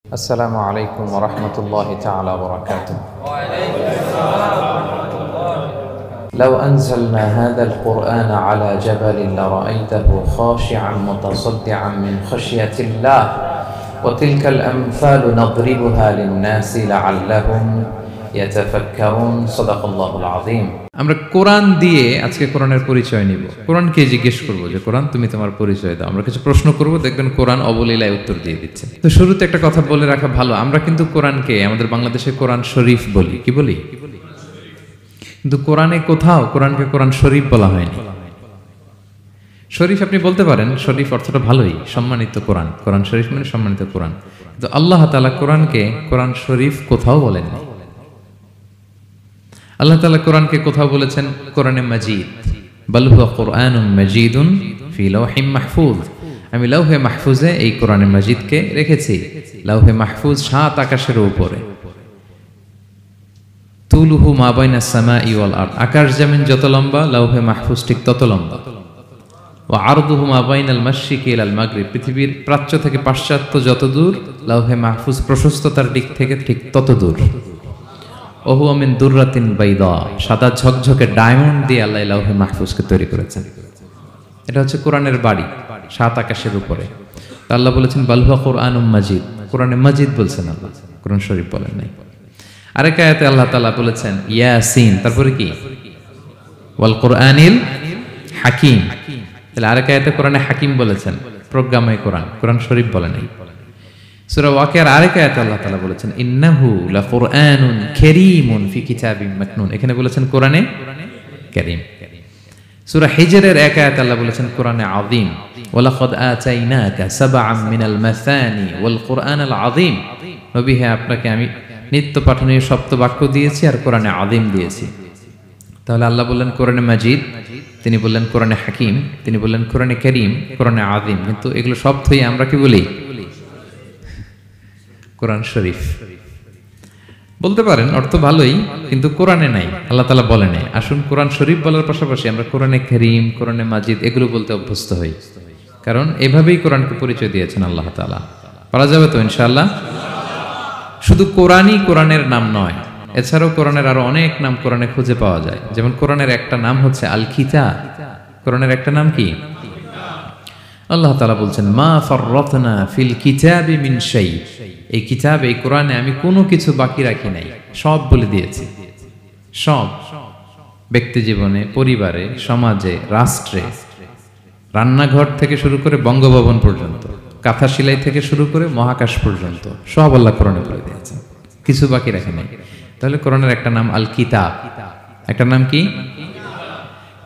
السلام عليكم ورحمة الله تعالى وبركاته. لو أنزلنا هذا القرآن على جبل لرأيته خاشعا متصدعا من خشية الله وتلك الأمثال نضربها للناس لعلهم يتفكرون. صدق الله العظيم. আমরা কোরআন দিয়ে আজকে কোরআনের পরিচয় নিব। কোরআনকে জিজ্ঞেস করব যে কোরআন তুমি তোমার পরিচয় দাও। আমরা কিছু প্রশ্ন করব, দেখবেন কোরআন অবলীলায় উত্তর দিয়ে দিচ্ছে। তো শুরুতে একটা কথা বলে রাখা ভালো, আমরা কিন্তু কোরআনকে আমাদের বাংলাদেশে কোরআন শরীফ বলি। কি বলি? কিন্তু কোরআনে কোথাও কোরআনকে কোরআন শরীফ বলা হয়নি। শরীফ আপনি বলতে পারেন, শরীফ অর্থটা ভালোই, সম্মানিত কোরআন। কোরআন শরীফ মানে সম্মানিত কোরআন। কিন্তু আল্লাহ তাআলা কোরআনকে কোরআন শরীফ কোথাও বলেননি। আল্লাহ তাআলা কোরআনকে কোথাও বলেছেন কোরআনে মাজিদ, বাল হুয়া কুরআনুম মাজিদুন ফি লাওহিম মাহফুজ। আমি লাওহে মাহফুজে এই কোরআনে মাজিদকে রেখেছি। লাওহে মাহফুজ 7 আকাশের উপরে। তুলুহু মা বাইনাস সামাই ওয়াল আরদ, আকাশ জমিন যত লম্বা লাওহে মাহফুজ ঠিক তত লম্বা। ওয়া আরদুহু মা বাইনাল মাশরিকি ইলাল মাগরিব, পৃথিবীর প্রাচ্য থেকে পাশ্চাত্য যত দূর, লাওহে মাহফুজ প্রশস্ততার দিক থেকে ঠিক তত দূর। ওহু মিন দুররাতিন বাইদা, সাদা ঝকঝকে ডায়মন্ড দিয়ে আল্লাহ লাওহে মাহফুজকে তৈরি করেছেন। এটা হচ্ছে কোরআনের বাড়ি 7 আকাশের উপরে। আল্লাহ বলেছেন বাল হুয়া কুরআনুম মাজিদ, কোরআনে মাজিদ বলছেন আল্লাহ, কোরআন শরীফ বলেন নাই। আরেক আয়াতে আল্লাহ তাআলা বলেছেন ইয়াসিন, তারপরে কি ওয়াল কুরআনিল হাকিম। তাহলে আরেক আয়াতে কোরআনে হাকিম বলেছেন, প্রজ্ঞাময় কোরআন, কোরআন শরীফ বলেন নাই। সূরা ওয়াকিয়ার আরেক আয়াতে আল্লাহ তাআলা বলেছেন ইন্নাহু লাকুরআনুন কারীমুন ফি কিতাবিম মাকনুন, এখানে বলেছেন কোরআনে কারীম। সূরা হিজরের এক আয়াতে আল্লাহ বলেছেন কোরআনে আযীম, ওয়ালাকাদ আতাইনাকা সাবআম মিনাল মাসানি ওয়াল কুরআনাল আযীম। নবী হে, আপনাকে আমি নিত্য পাঠনীয় সপ্ত বাক্য দিয়েছি আর কোরআনে আযীম দিয়েছি। তাহলে আল্লাহ বললেন কোরআনে মাজিদ, তিনি বললেন কোরআনে হাকিম, তিনি বললেন কোরআনে কারীম, কোরআনে আযীম। কিন্তু এগুলো সবই আমরা কি বলি? কোরআন শরীফ বলতে পারেন, অর্থ ভালোই, কিন্তু কোরআনে নাই, আল্লাহ তাআলা বলেন নাই। আসুন কোরআন শরীফ বলার পাশাপাশি আমরা কোরআনে কারীম, কোরআনে মাজিদ এগুলো বলতে অভ্যস্ত হই, কারণ এভাবেই কোরআনকে পরিচয় দিয়েছেন আল্লাহ তাআলা। পারা যাবে তো ইনশাআল্লাহ? শুধু কোরআনই কোরআনের নাম নয়, এছাড়াও কোরআনের আরো অনেক নাম কোরআনে খুঁজে পাওয়া যায়। যেমন কোরআনের একটা নাম হচ্ছে আল কিতাব। কোরআনের একটা নাম কি? আল্লাহ তাআলা বলছেন মা ফাররাতনা ফিল কিতাবি মিন শাই, এই কিতাব, এই কোরআনে আমি কোনো কিছু বাকি রাখি নাই, সব বলে দিয়েছি। সব, ব্যক্তি জীবনে, পরিবারে, সমাজে, রাষ্ট্রে, রান্নাঘর থেকে শুরু করে বঙ্গভবন পর্যন্ত, কাঁথা সেলাই থেকে শুরু করে মহাকাশ পর্যন্ত সব আল্লাহ কোরআনে বলে দিয়েছেন, কিছু বাকি রাখে নাই। তাহলে কোরআনের একটা নাম আল কিতাব, একটা নাম কি?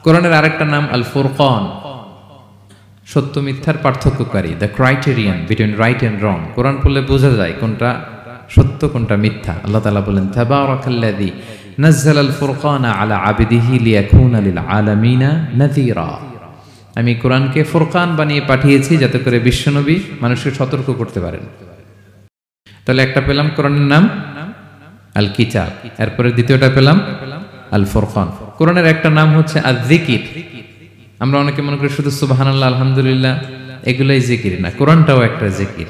কোরআনের আরেকটা নাম আল ফুরকান, সত্য মিথ্যার পার্থক্যকারী, the criterion between right and wrong. Quran পড়লে বোঝা যায় কোনটা সত্য কোনটা মিথ্যা। আল্লাহ তাআলা বলেন তাবারাকাল্লাযী নাযালাল ফুরকানা আলা আবদিহি লিয়াকুনা লিল আলামিনা নাযীরা, আমি কোরআনকে ফুরকান বানিয়ে পাঠিয়েছি যাতে করে বিশ্বনবী মানুষকে সতর্ক করতে পারেন। তাহলে একটা পেলাম কোরআনের নাম আল কিতাব, এরপরে দ্বিতীয়টা পেলাম আল ফুরকান। কোরআনের একটা নাম হচ্ছে আয-যিকির। আমরা অনেকে মনে করি শুধু সুবহানাল্লাহ, আলহামদুলিল্লাহ এগুলাই জিকির, না, কোরআনটাও একটা জিকির।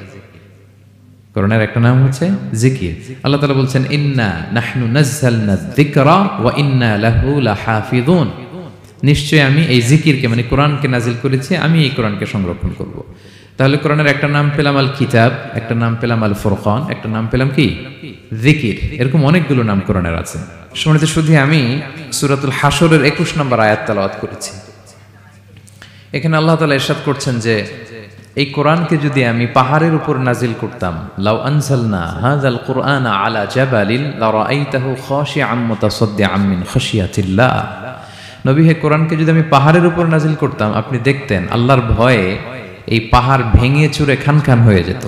কোরআনের একটা নাম হচ্ছে জিকির। আল্লাহ তাআলা বলছেন ইন্না নাহনু নাযালনা যিকরা ওয়া ইন্না লাহু লাহাফিযুন, নিশ্চয়ই আমি এই জিকিরকে মানে কোরআনকে নাজিল করেছি, আমি এই কোরআনকে সংরক্ষণ করব। তাহলে কোরআনের একটা নাম পেলাম আল কিতাব, একটা নাম পেলাম আল ফুরকান, একটা নাম পেলাম কি? জিকির। এরকম অনেকগুলো নাম কোরআনের আছে। শুনতে শুধু আমি সূরাতুল হাশরের 21 নম্বর আয়াত তেলাওয়াত করেছি। এখানে আল্লাহ তাআলা ইরশাদ করছেন যে এই কোরআনকে যদি আমি পাহাড়ের উপর নাজিল করতাম, লাউ আনজালনা হাযাল কুরআনা আলা জাবালিন লারাআইতাহু খাশিআম মুতাসাদ্দিআম মিন খাশিয়াতিল্লাহ। নবী হে, কোরআনকে যদি আমি পাহাড়ের উপর নাজিল করতাম, আপনি দেখতেন আল্লাহর ভয়ে এই পাহাড় ভেঙে চুরে খানখান হয়ে যেত।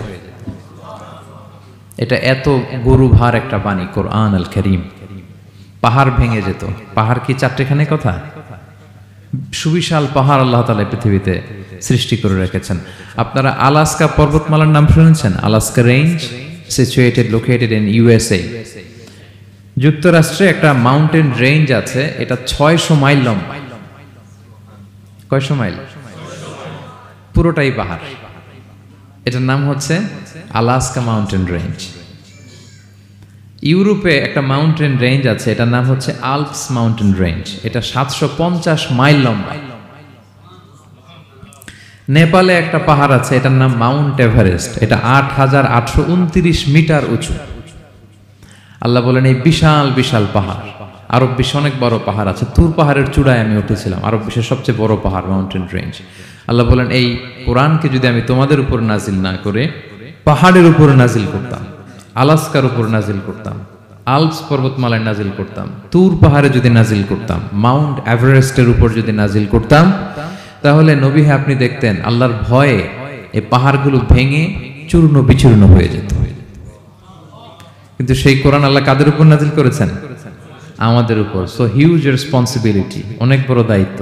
এটা এত গুরুভার একটা বাণী কোরআন আল কারীম, পাহাড় ভেঙে যেত। পাহাড় কি চারটেখানে কথা? সুবিশাল পাহাড় আল্লাহ তাআলা পৃথিবীতে সৃষ্টি করে রেখেছেন। আপনারা আলাস্কা পর্বতমালার নাম শুনেছেন? Alaska range, located in USA. যুক্তরাষ্ট্রে একটা মাউন্টেন রেঞ্জ আছে, এটা 600 মাইল লম্বা। কয়শো মাইল? পুরোটাই পাহাড়। এটার নাম হচ্ছে আলাস্কা মাউন্টেন রেঞ্জ। ইউরোপে একটা মাউন্টেন রেঞ্জ আছে, এটার নাম হচ্ছে আল্পস মাউন্টেন রেঞ্জ। এটা 750 মাইল লম্বা। নেপালে একটা পাহাড় আছে, এটার নাম মাউন্ট এভারেস্ট। এটা 8829 মিটার উঁচু। আল্লাহ বলেন এই বিশাল বিশাল পাহাড়, আরব বিশ্বে অনেক বড় পাহাড় আছে। তুর পাহাড়ের চূড়ায় আমি উঠেছিলাম, আরব বিশ্বের সবচেয়ে বড় পাহাড় মাউন্টেন রেঞ্জ। আল্লাহ বলেন এই কোরআনকে যদি আমি তোমাদের উপর নাজিল না করে পাহাড়ের উপর নাজিল করতাম, আলাস্কার উপর নাজিল করতাম, আল্পস পর্বতমালায় নাজিল করতাম, তুর পাহাড়ে যদি নাজিল করতাম, মাউন্ট এভারেস্টের উপর যদি নাজিল করতাম, তাহলে নবী হ্যাঁ আপনি দেখতেন আল্লাহর ভয়ে এই পাহাড়গুলো ভেঙে চূর্ণ বিচূর্ণ হয়ে যেত। কিন্তু সেই কোরআন আল্লাহ কাদের উপর নাজিল করেছেন? আমাদের উপর। সো হিউজ রেসপন্সিবিলিটি, অনেক বড় দায়িত্ব।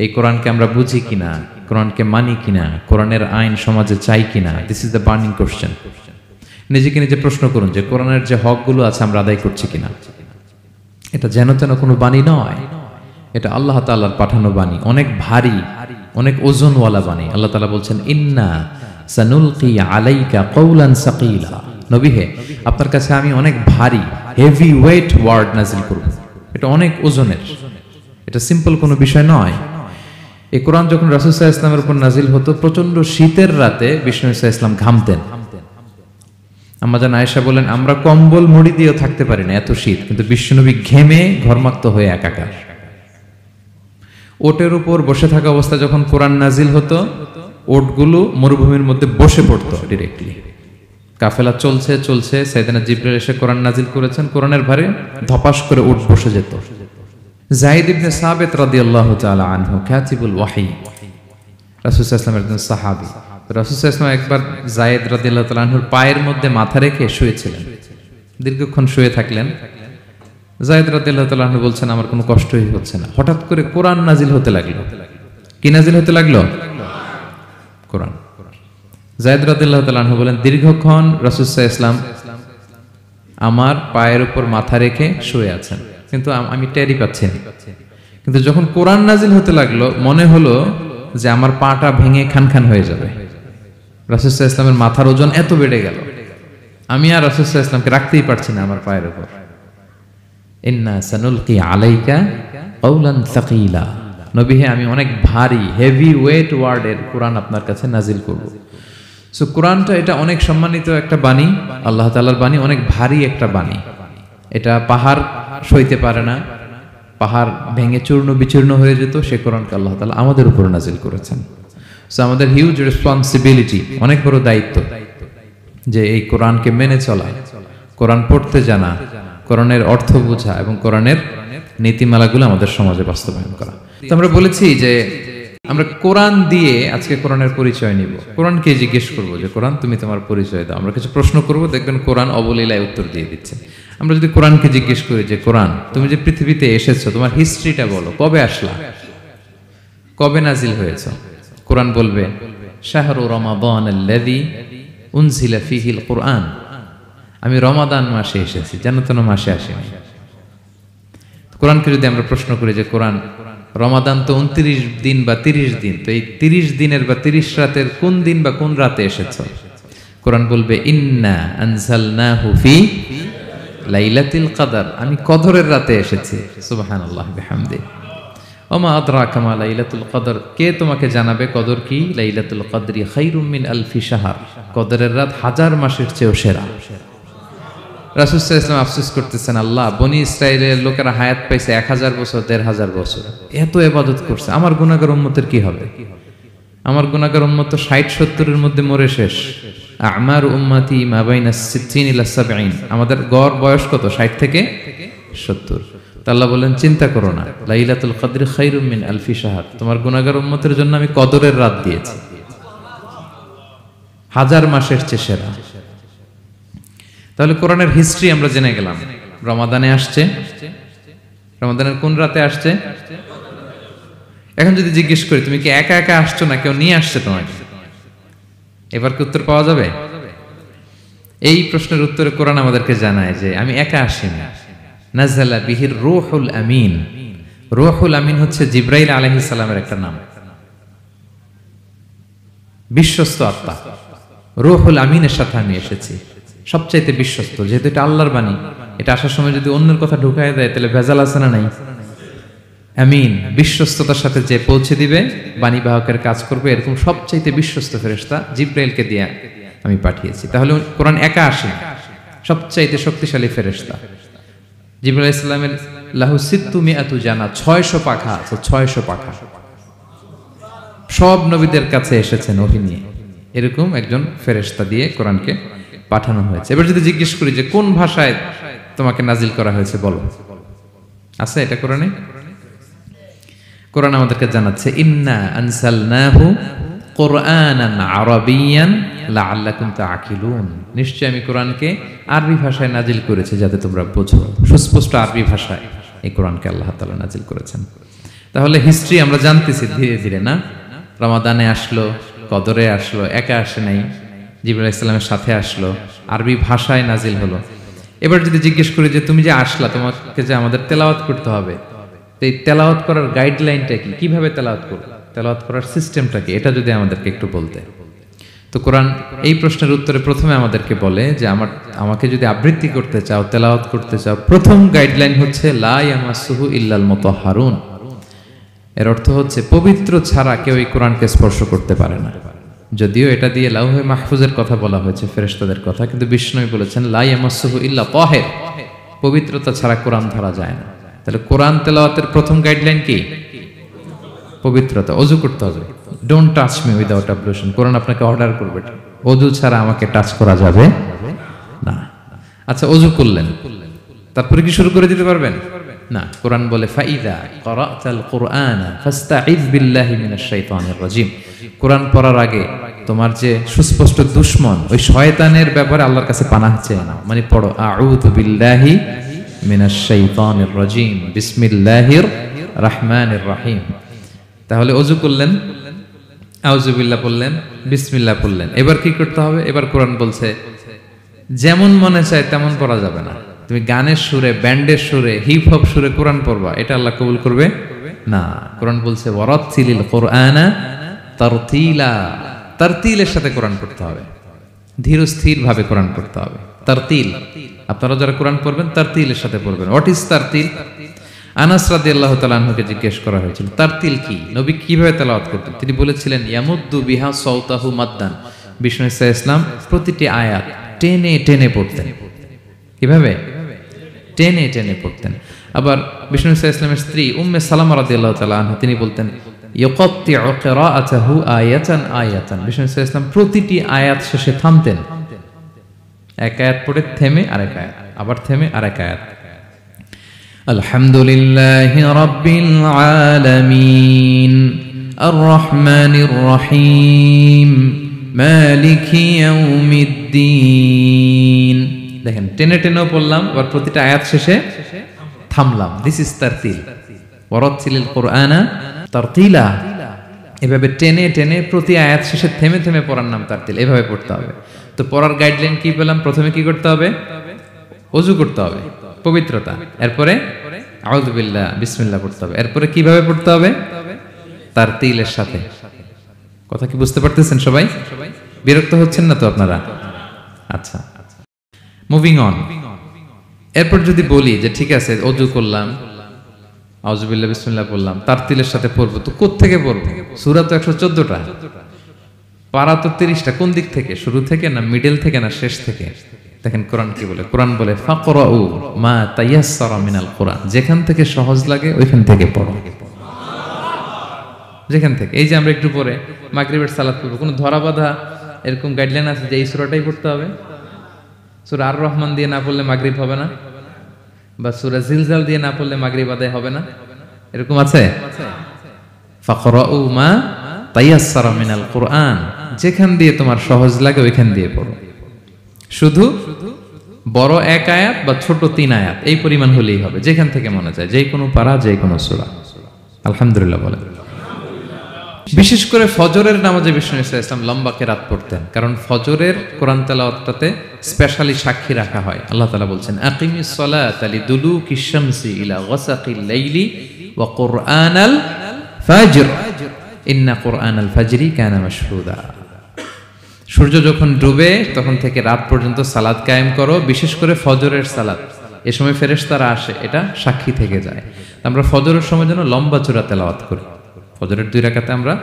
এই কোরআনকে আমরা বুঝি কিনা, কোরআনকে মানি কিনা, কোরআনের আইন সমাজে চাই কিনা, this is the burning question. নিজেকে নিজে প্রশ্ন করুন যে কোরআনের যে হকগুলো আছে আমরা আদায় করছি কিনা। এটা যেন তেন কোনো বাণী নয়, এটা আল্লাহ তাআলার পাঠানো বাণী, অনেক ভারী, অনেক ওজনওয়ালা বাণী। আল্লাহ তাআলা বলছেন ইন্না সানুলকি আলাইকা কওলান সাকিলা, নবী হে আপনার কাছে আমি অনেক ভারী, হেভি ওয়েট ওয়ার্ড নাজিল করব। এটা অনেক ওজনের, এটা সিম্পল কোনো বিষয় নয়। এই কোরআন যখন রাসূল সাল্লাল্লাহু আলাইহি ওয়াসাল্লামের উপর নাজিল হতো, প্রচন্ড শীতের রাতে বিষ্ণু সাল্লাল্লাহু আলাইহি ওয়াসাল্লাম ঘামতেন। আম্মা জান আয়েশা বলেন আমরা কম্বল মুড়ি দিয়েও থাকতে পারি না, এত শীত, কিন্তু বিশ্বনবী ঘেমে ঘর্মাক্ত হয়ে একাকার। ওটের উপর বসে থাকা অবস্থায় যখন কোরআন নাজিল হতো, ওটগুলো মরুভূমির মধ্যে বসে পড়তো ডিরেক্টলি। কাফেলা চলছে চলছে, সাইয়েদনা জিবরাইল এসে কোরআন নাজিল করেছেন, কোরআনের ভারে ধপাস করে উট বসে যেত। যায়েদ ইবনে সাবিত রাদিয়াল্লাহু তাআলা আনহু কাতিবুল ওয়াহী, রাসূল সাল্লাল্লাহু আলাইহি ওয়াসাল্লামের একজন সাহাবী। রাসূল সাল্লাল্লাহু আলাইহি ওয়াসাল্লাম একবার যায়েদ রাদিয়াল্লাহু তাআলা আনহুর পায়ের মধ্যে মাথা রেখে শুয়েছিলেন, দীর্ঘক্ষণ শুয়ে থাকলেন। যায়েদ রাদিয়াল্লাহু তাআলা আনহু বলছেন আমার কোনো কষ্টই হচ্ছে না। হঠাৎ করে কোরআন নাজিল হতে লাগলো। কি নাজিল হতে লাগলো? কোরআন। যায়েদ রাদিয়াল্লাহু তাআলা আনহু বলেন দীর্ঘক্ষণ রাসূল সাল্লাল্লাহু আলাইহি ওয়াসাল্লাম আমার পায়ের উপর মাথা রেখে শুয়ে আছেন, কিন্তু আমি টেরই পাচ্ছি না। কিন্তু যখন কোরআন নাজিল হতে লাগলো মনে হলো যে আমার পাটা ভেঙে খান খান হয়ে যাবে। রাসূল সাল্লাল্লাহু আলাইহি ওয়াসাল্লামের মাথার ওজন এত বেড়ে গেল, আমি আর রাসূল সাল্লাল্লাহু আলাইহি ওয়াসাল্লামকে রাখতেই পারছি না আমার পায়ের উপর। ইন্না সানুলকি আলাইকা কওলান সাকিলা, নবী হে আমি অনেক ভারী, হেভি ওয়েট ওয়ার্ডের কোরআন আপনার কাছে নাজিল করব। সো কোরআনটা এটা অনেক সম্মানিত একটা বাণী, আল্লাহ তাআলার বাণী, অনেক ভারী একটা বাণী। এটা পাহাড় সইতে পারে না, পাহাড় ভেঙে চূর্ণ বিচূর্ণ হয়ে যেত, সে কোরআনকে আল্লাহ তাআলা আমাদের উপর নাজিল করেছেন। সো আমাদের হিউজ রেসপন্সিবিলিটি, অনেক বড় দায়িত্ব যে এই কোরআনকে মেনে চলা, কোরআন পড়তে জানা, কোরআনের অর্থ বোঝা এবং কোরআনের নীতিমালাগুলো আমাদের সমাজে বাস্তবায়ন করা। তো আমরা বলেছি যে আমরা কোরআন দিয়ে আজকে কোরআনের পরিচয় নিব। কোরআনকে জিজ্ঞেস করবো যে কোরআন তুমি তোমার পরিচয় দাও। আমরা কিছু প্রশ্ন করবো, দেখবেন কোরআন অবলীলায় উত্তর দিয়ে দিচ্ছে। আমরা যদি কোরআনকে জিজ্ঞেস করি যে কোরআন তুমি যে পৃথিবীতে এসেছো তোমার হিস্ট্রিটা বলো, কবে আসলা, কবে নাজিল হয়েছে? কোরআন বলবে শাহরু রমাদান আল্লাযী উনজিলা ফীহিল কুরআন, আমি রমাদান মাসে এসেছি, যেন তেন মাসে আসিনি। কোরআনকে যদি আমরা প্রশ্ন করি যে কোরআন রমাদান তো 29 দিন বা 30 দিন, তো এই 30 দিনের বা 30 রাতের কোন দিন বা কোন রাতে এসেছো? কোরআন বলবে ইন্না আনজালনাহু ফি লাইলাতুল কদর, আমি কদরের রাতে এসেছি। সুবহানাল্লাহ বিহামদি। ওমা আদরাকা মা লাইলাতুল কদর, কে তোমাকে জানাবে কদর কি? লাইলাতুল কদরি খায়রুম মিন আলফি শাহর, কদরের রাত 1000 মাসের চেয়েও সেরা। রাসূল সাল্লাল্লাহু আলাইহি ওয়াসাল্লাম আফসোস করতেছেন, আল্লাহ বনি ইসরাইলের লোকেরা হায়াত পাইছে 1000 বছর, 1500 বছর, এত ইবাদত করছে, আমার গুনাহগার উম্মতের কি হবে? আমার গুনাহগার উম্মত তো 60-70 মধ্যে মরে শেষ। আমারু উম্মতি মা বাইনা 60 ইলা 70, আমাদের গড় বয়স কত? 60 থেকে 70। আল্লাহ বলেন চিন্তা করো না, লাইলাতুল কদরি খায়রুম মিন আলফি শাহর, তোমার গুনাহগার উম্মতের জন্য আমি কদরের রাত দিয়েছি, 1000 মাসের চেয়ে সেরা। তাহলে কোরআনের হিস্ট্রি আমরা জেনে গেলাম। রমাদানে আসছে, রমাদানের কোন রাতে আসছে? এখন যদি জিজ্ঞেস করি তুমি কি একা একা আসছো না কেউ নিয়ে আসছে তোমাকে, এবার কি উত্তর পাওয়া যাবে? এই প্রশ্নের উত্তরে কোরআন আমাদেরকে জানায় যে আমি একা আসিনি। নাযালা বিহির রূহুল আমিন, রূহুল আমিন হচ্ছে জিবরাইল আলাইহিস সালামের একটা নাম, বিশ্বস্ত আত্মা। রূহুল আমিনের সাথে আমি এসেছি, সবচাইতে বিশ্বস্ত। যেহেতু এটা আল্লাহর বাণী, এটা আসার সময় যদি অন্যের কথা ঢুকায় দেয় তাহলে ভেজাল আছে না নাই? আমিন, বিশ্বস্ততার সাথে যে পৌঁছে দিবে, বাণী বাহকের কাজ করবে, এরকম সবচাইতে বিশ্বস্ত ফেরেশতা জিব্রাইলকে দিয়ে আমি পাঠিয়েছি। তাহলে কোরআন একা আসে, সবচাইতে শক্তিশালী ফেরেশতা। জিবরাইল আলাইহিস সালামের লাহু সিত্তু মিআতু জানা, 600 পাখা আছে, 600 পাখা। সব নবীদের কাছে এসেছেন ওহী নিয়ে, এরকম একজন ফেরেশতা দিয়ে কোরআনকে পাঠানো হয়েছে। এবার যদি জিজ্ঞেস করি যে কোন ভাষায় তোমাকে নাজিল করা হয়েছে বলো, আছে এটা কোরআনে? কোরআন আমাদেরকে জানাচ্ছে ইন্না আনসালনাহু কুরআনান আরাবিয়ান লাআল্লাকুম তাআকিলুন, নিশ্চয় আমি কোরআনকে আরবি ভাষায় নাজিল করেছি যাতে তোমরা বোঝো। সুস্পষ্ট আরবি ভাষায় এই কোরআনকে আল্লাহ তাআলা নাজিল করেছেন। তাহলে হিস্ট্রি আমরা জানতেছি ধীরে ধীরে, না? রমাদানে আসলো, কদরে আসলো, একা আসে নাই, জিবরাইল আলাইহিস সালামের সাথে আসলো, আরবি ভাষায় নাজিল হলো। এবার যদি জিজ্ঞেস করি যে তুমি যে আসলা, তোমাকে যে আমাদের তেলাওয়াত করতে হবে, এই তেলাওয়াত করার গাইডলাইনটা কি, কিভাবে তেলাওয়াত করব, তেলাওয়াত করার সিস্টেমটা কি, এটা যদি আমাদেরকে একটু বলতে। তো কোরআন এই প্রশ্নের উত্তরে প্রথমে আমাদেরকে বলে যে আমাকে যদি আবৃত্তি করতে চাও, তেলাওয়াত করতে চাও, প্রথম গাইডলাইন হচ্ছে লা ইয়ামাসসুহু ইল্লাল মুতাহহারুন। এর অর্থ হচ্ছে পবিত্র ছাড়া কেউ এই কোরআনকে স্পর্শ করতে পারে না। যদিও এটা দিয়ে লাউহে মাহফুজের কথা বলা হয়েছে, ফেরেশতাদের কথা, কিন্তু বিষ্ণু বলেছেন লা ইয়ামাসসুহু ইল্লা তাহির, পবিত্রতা ছাড়া কোরআন ধরা যায় না। তাহলে কোরআন তেলাওয়াতের প্রথম গাইডলাইন কি? পবিত্রতা, ওযু করতে হবে। ডোন্ট টাচ মি উইদাউট অ্যাবলুশন, কোরআন আপনাকে অর্ডার করবে, ওযু ছাড়া আমাকে টাচ করা যাবে না। আচ্ছা, ওযু করলেন, তারপরে কি শুরু করে দিতে পারবেন? না, কোরআন বলে ফাইদা ক্বরাতাল কুরআনা ফাস্তাইয বিল্লাহি মিনাশ শাইতানির রাজিম। কোরআন পড়ার আগে তোমার যে সুস্পষ্ট দুশমন ওই শয়তানের ব্যাপারে আল্লাহর কাছে পানাহ চেয়ে নাও। মানে পড়ো আউযু বিল্লাহি মিনাশ শাইতানির রাজিম বিসমিল্লাহির রহমানির রহিম। তাহলে ওযু করলেন, আউযু বিল্লাহ পড়লেন, বিসমিল্লাহ পড়লেন। এবার কি করতে হবে? এবার কোরআন বলছে যেমন মনে চায় তেমন পড়া যাবে না। তুমি গানের সুরে, ব্যান্ডের সুরে, হিপ হপ সুরে কোরআন পড়বা, এটা আল্লাহ কবুল করবে না। কোরআন বলছে ওয়ারাত্তিলিল কুরআনা তারতিলা, তারতিলের সাথে কোরআন পড়তে হবে, ধীর স্থির ভাবে কোরআন পড়তে হবে। তারতিল, আপনারা যারা কোরআন পড়বেন তারতিলের সাথে পড়বেন। What is তারতিল? আনাস রাদিয়াল্লাহু তাআলা আনহুকে জিজ্ঞেস করা হয়েছিল তারতিল কি, নবী কিভাবে তেলাওয়াত করতেন। তিনি বলেছিলেন ইয়ামুদ্দু বিহা সাওতাহু মাদ্দান, বিষ্ণু ইসা ইসলাম প্রতিটি আয়াত টেনে টেনে পড়তেন। কিভাবে? টেনে টেনে পড়তেন। আবার বিষ্ণু ইসা ইসলামের স্ত্রী উম্মে সালামা রাদিয়াল্লাহু তাআলা আনহা, তিনি বলতেন ইয়াকাত্তিউ কিরাআতাহু আয়াতান আয়াতান, বিষ্ণু ইসা ইসলাম প্রতিটি আয়াত শেষে থামতেন, এক আয়াত পড়ে থেমে আরেক আয়াত, আবার থেমে আরেক আয়াত। আলহামদুলিল্লাহি রাব্বিল আলামিন আর রহমানির রহিম মালিকি ইয়াউমিদ্দিন। দেখেন টেনে টেনেও পড়লাম, আবার প্রতিটা আয়াত শেষে থামলাম। This is তারতিল। ওয়ারাত্তিলিল কুরআনা তারতিলা, এভাবে টেনে টেনে প্রতি আয়াত শেষে থেমে থেমে পড়ার নাম তারতিল। এভাবে পড়তে হবে। তো পড়ার গাইডলাইন কি পেলাম? প্রথমে কি করতে হবে? ওযু করতে হবে, পবিত্রতা। এরপরে আউযু বিল্লাহ বিসমিল্লাহ পড়তে হবে। এরপরে কিভাবে পড়তে হবে? তারতিলের সাথে। কথা কি বুঝতে পারতেছেন সবাই? বিরক্ত হচ্ছেন না তো আপনারা? আচ্ছা, মুভিং অন। এরপর যদি বলি যে ঠিক আছে ওযু করলাম, আউযু বিল্লাহ বিসমিল্লাহ পড়লাম, তারতিলের সাথে পড়বো, তো কোত্থেকে পড়বো? সূরা তো 114টা, পারা তো 30টা। কোন দিক থেকে? শুরু থেকে না মিডল থেকে না শেষ থেকে? দেখেন কোরআন কি বলে। কোরআন বলে ফাকরাউ মা তায়াসসারা মিনাল কুরআন, যেখান থেকে সহজ লাগে ওইখান থেকে পড়ো। যেখান থেকে, এই যে আমরা একটু পরে মাগরিবের সালাত পড়বো, কোনো ধরা বাঁধা এরকম গাইডলাইন আছে যে এই সূরাটাই পড়তে হবে? সূরা আর রহমান দিয়ে না পড়লে মাগরিব হবে না, বা সূরা জিলজাল দিয়ে না পড়লে মাগরিব আদায় হবে না, এরকম আছে? ফাকরাউ মা তায়াসসারা মিনাল কুরআন, যেখান দিয়ে তোমার সহজ লাগে ওইখান দিয়ে পড়ো। শুধু বড় এক আয়াত বা ছোট 3 আয়াত এই পরিমাণ হলেই হবে, যেখান থেকে মনে চায়, যে কোনো পারা, যে কোনো সূরা। আলহামদুলিল্লাহ বলেন। বিশেষ করে ফজরের নামাজে বিষ্ণু ইসলাম লম্বা কেরাত পড়তেন, কারণ ফজরের কোরআন তেলাওয়াতটাতে স্পেশালি সাক্ষী রাখা হয়। আল্লাহ তাআলা বলছেন আকিমিস সালাতা লিদুলুকিশ শামসি ইলা গাসাকিল লাইলি ওয়া কুরআনাল ফাজর ইন্না কুরআনাল ফাজরি কানা মাশহুদা। সূর্য যখন ডুবে তখন থেকে রাত পর্যন্ত সালাত কায়েম করো, বিশেষ করে ফজরের সালাত। এ সময় ফেরেশতারা আসে, এটা সাক্ষী থেকে যায়। আমরা ফজরের সময় যেন লম্বা চূড়া তেলাওয়াত করি, ফজরের 2 রাকাতে আমরা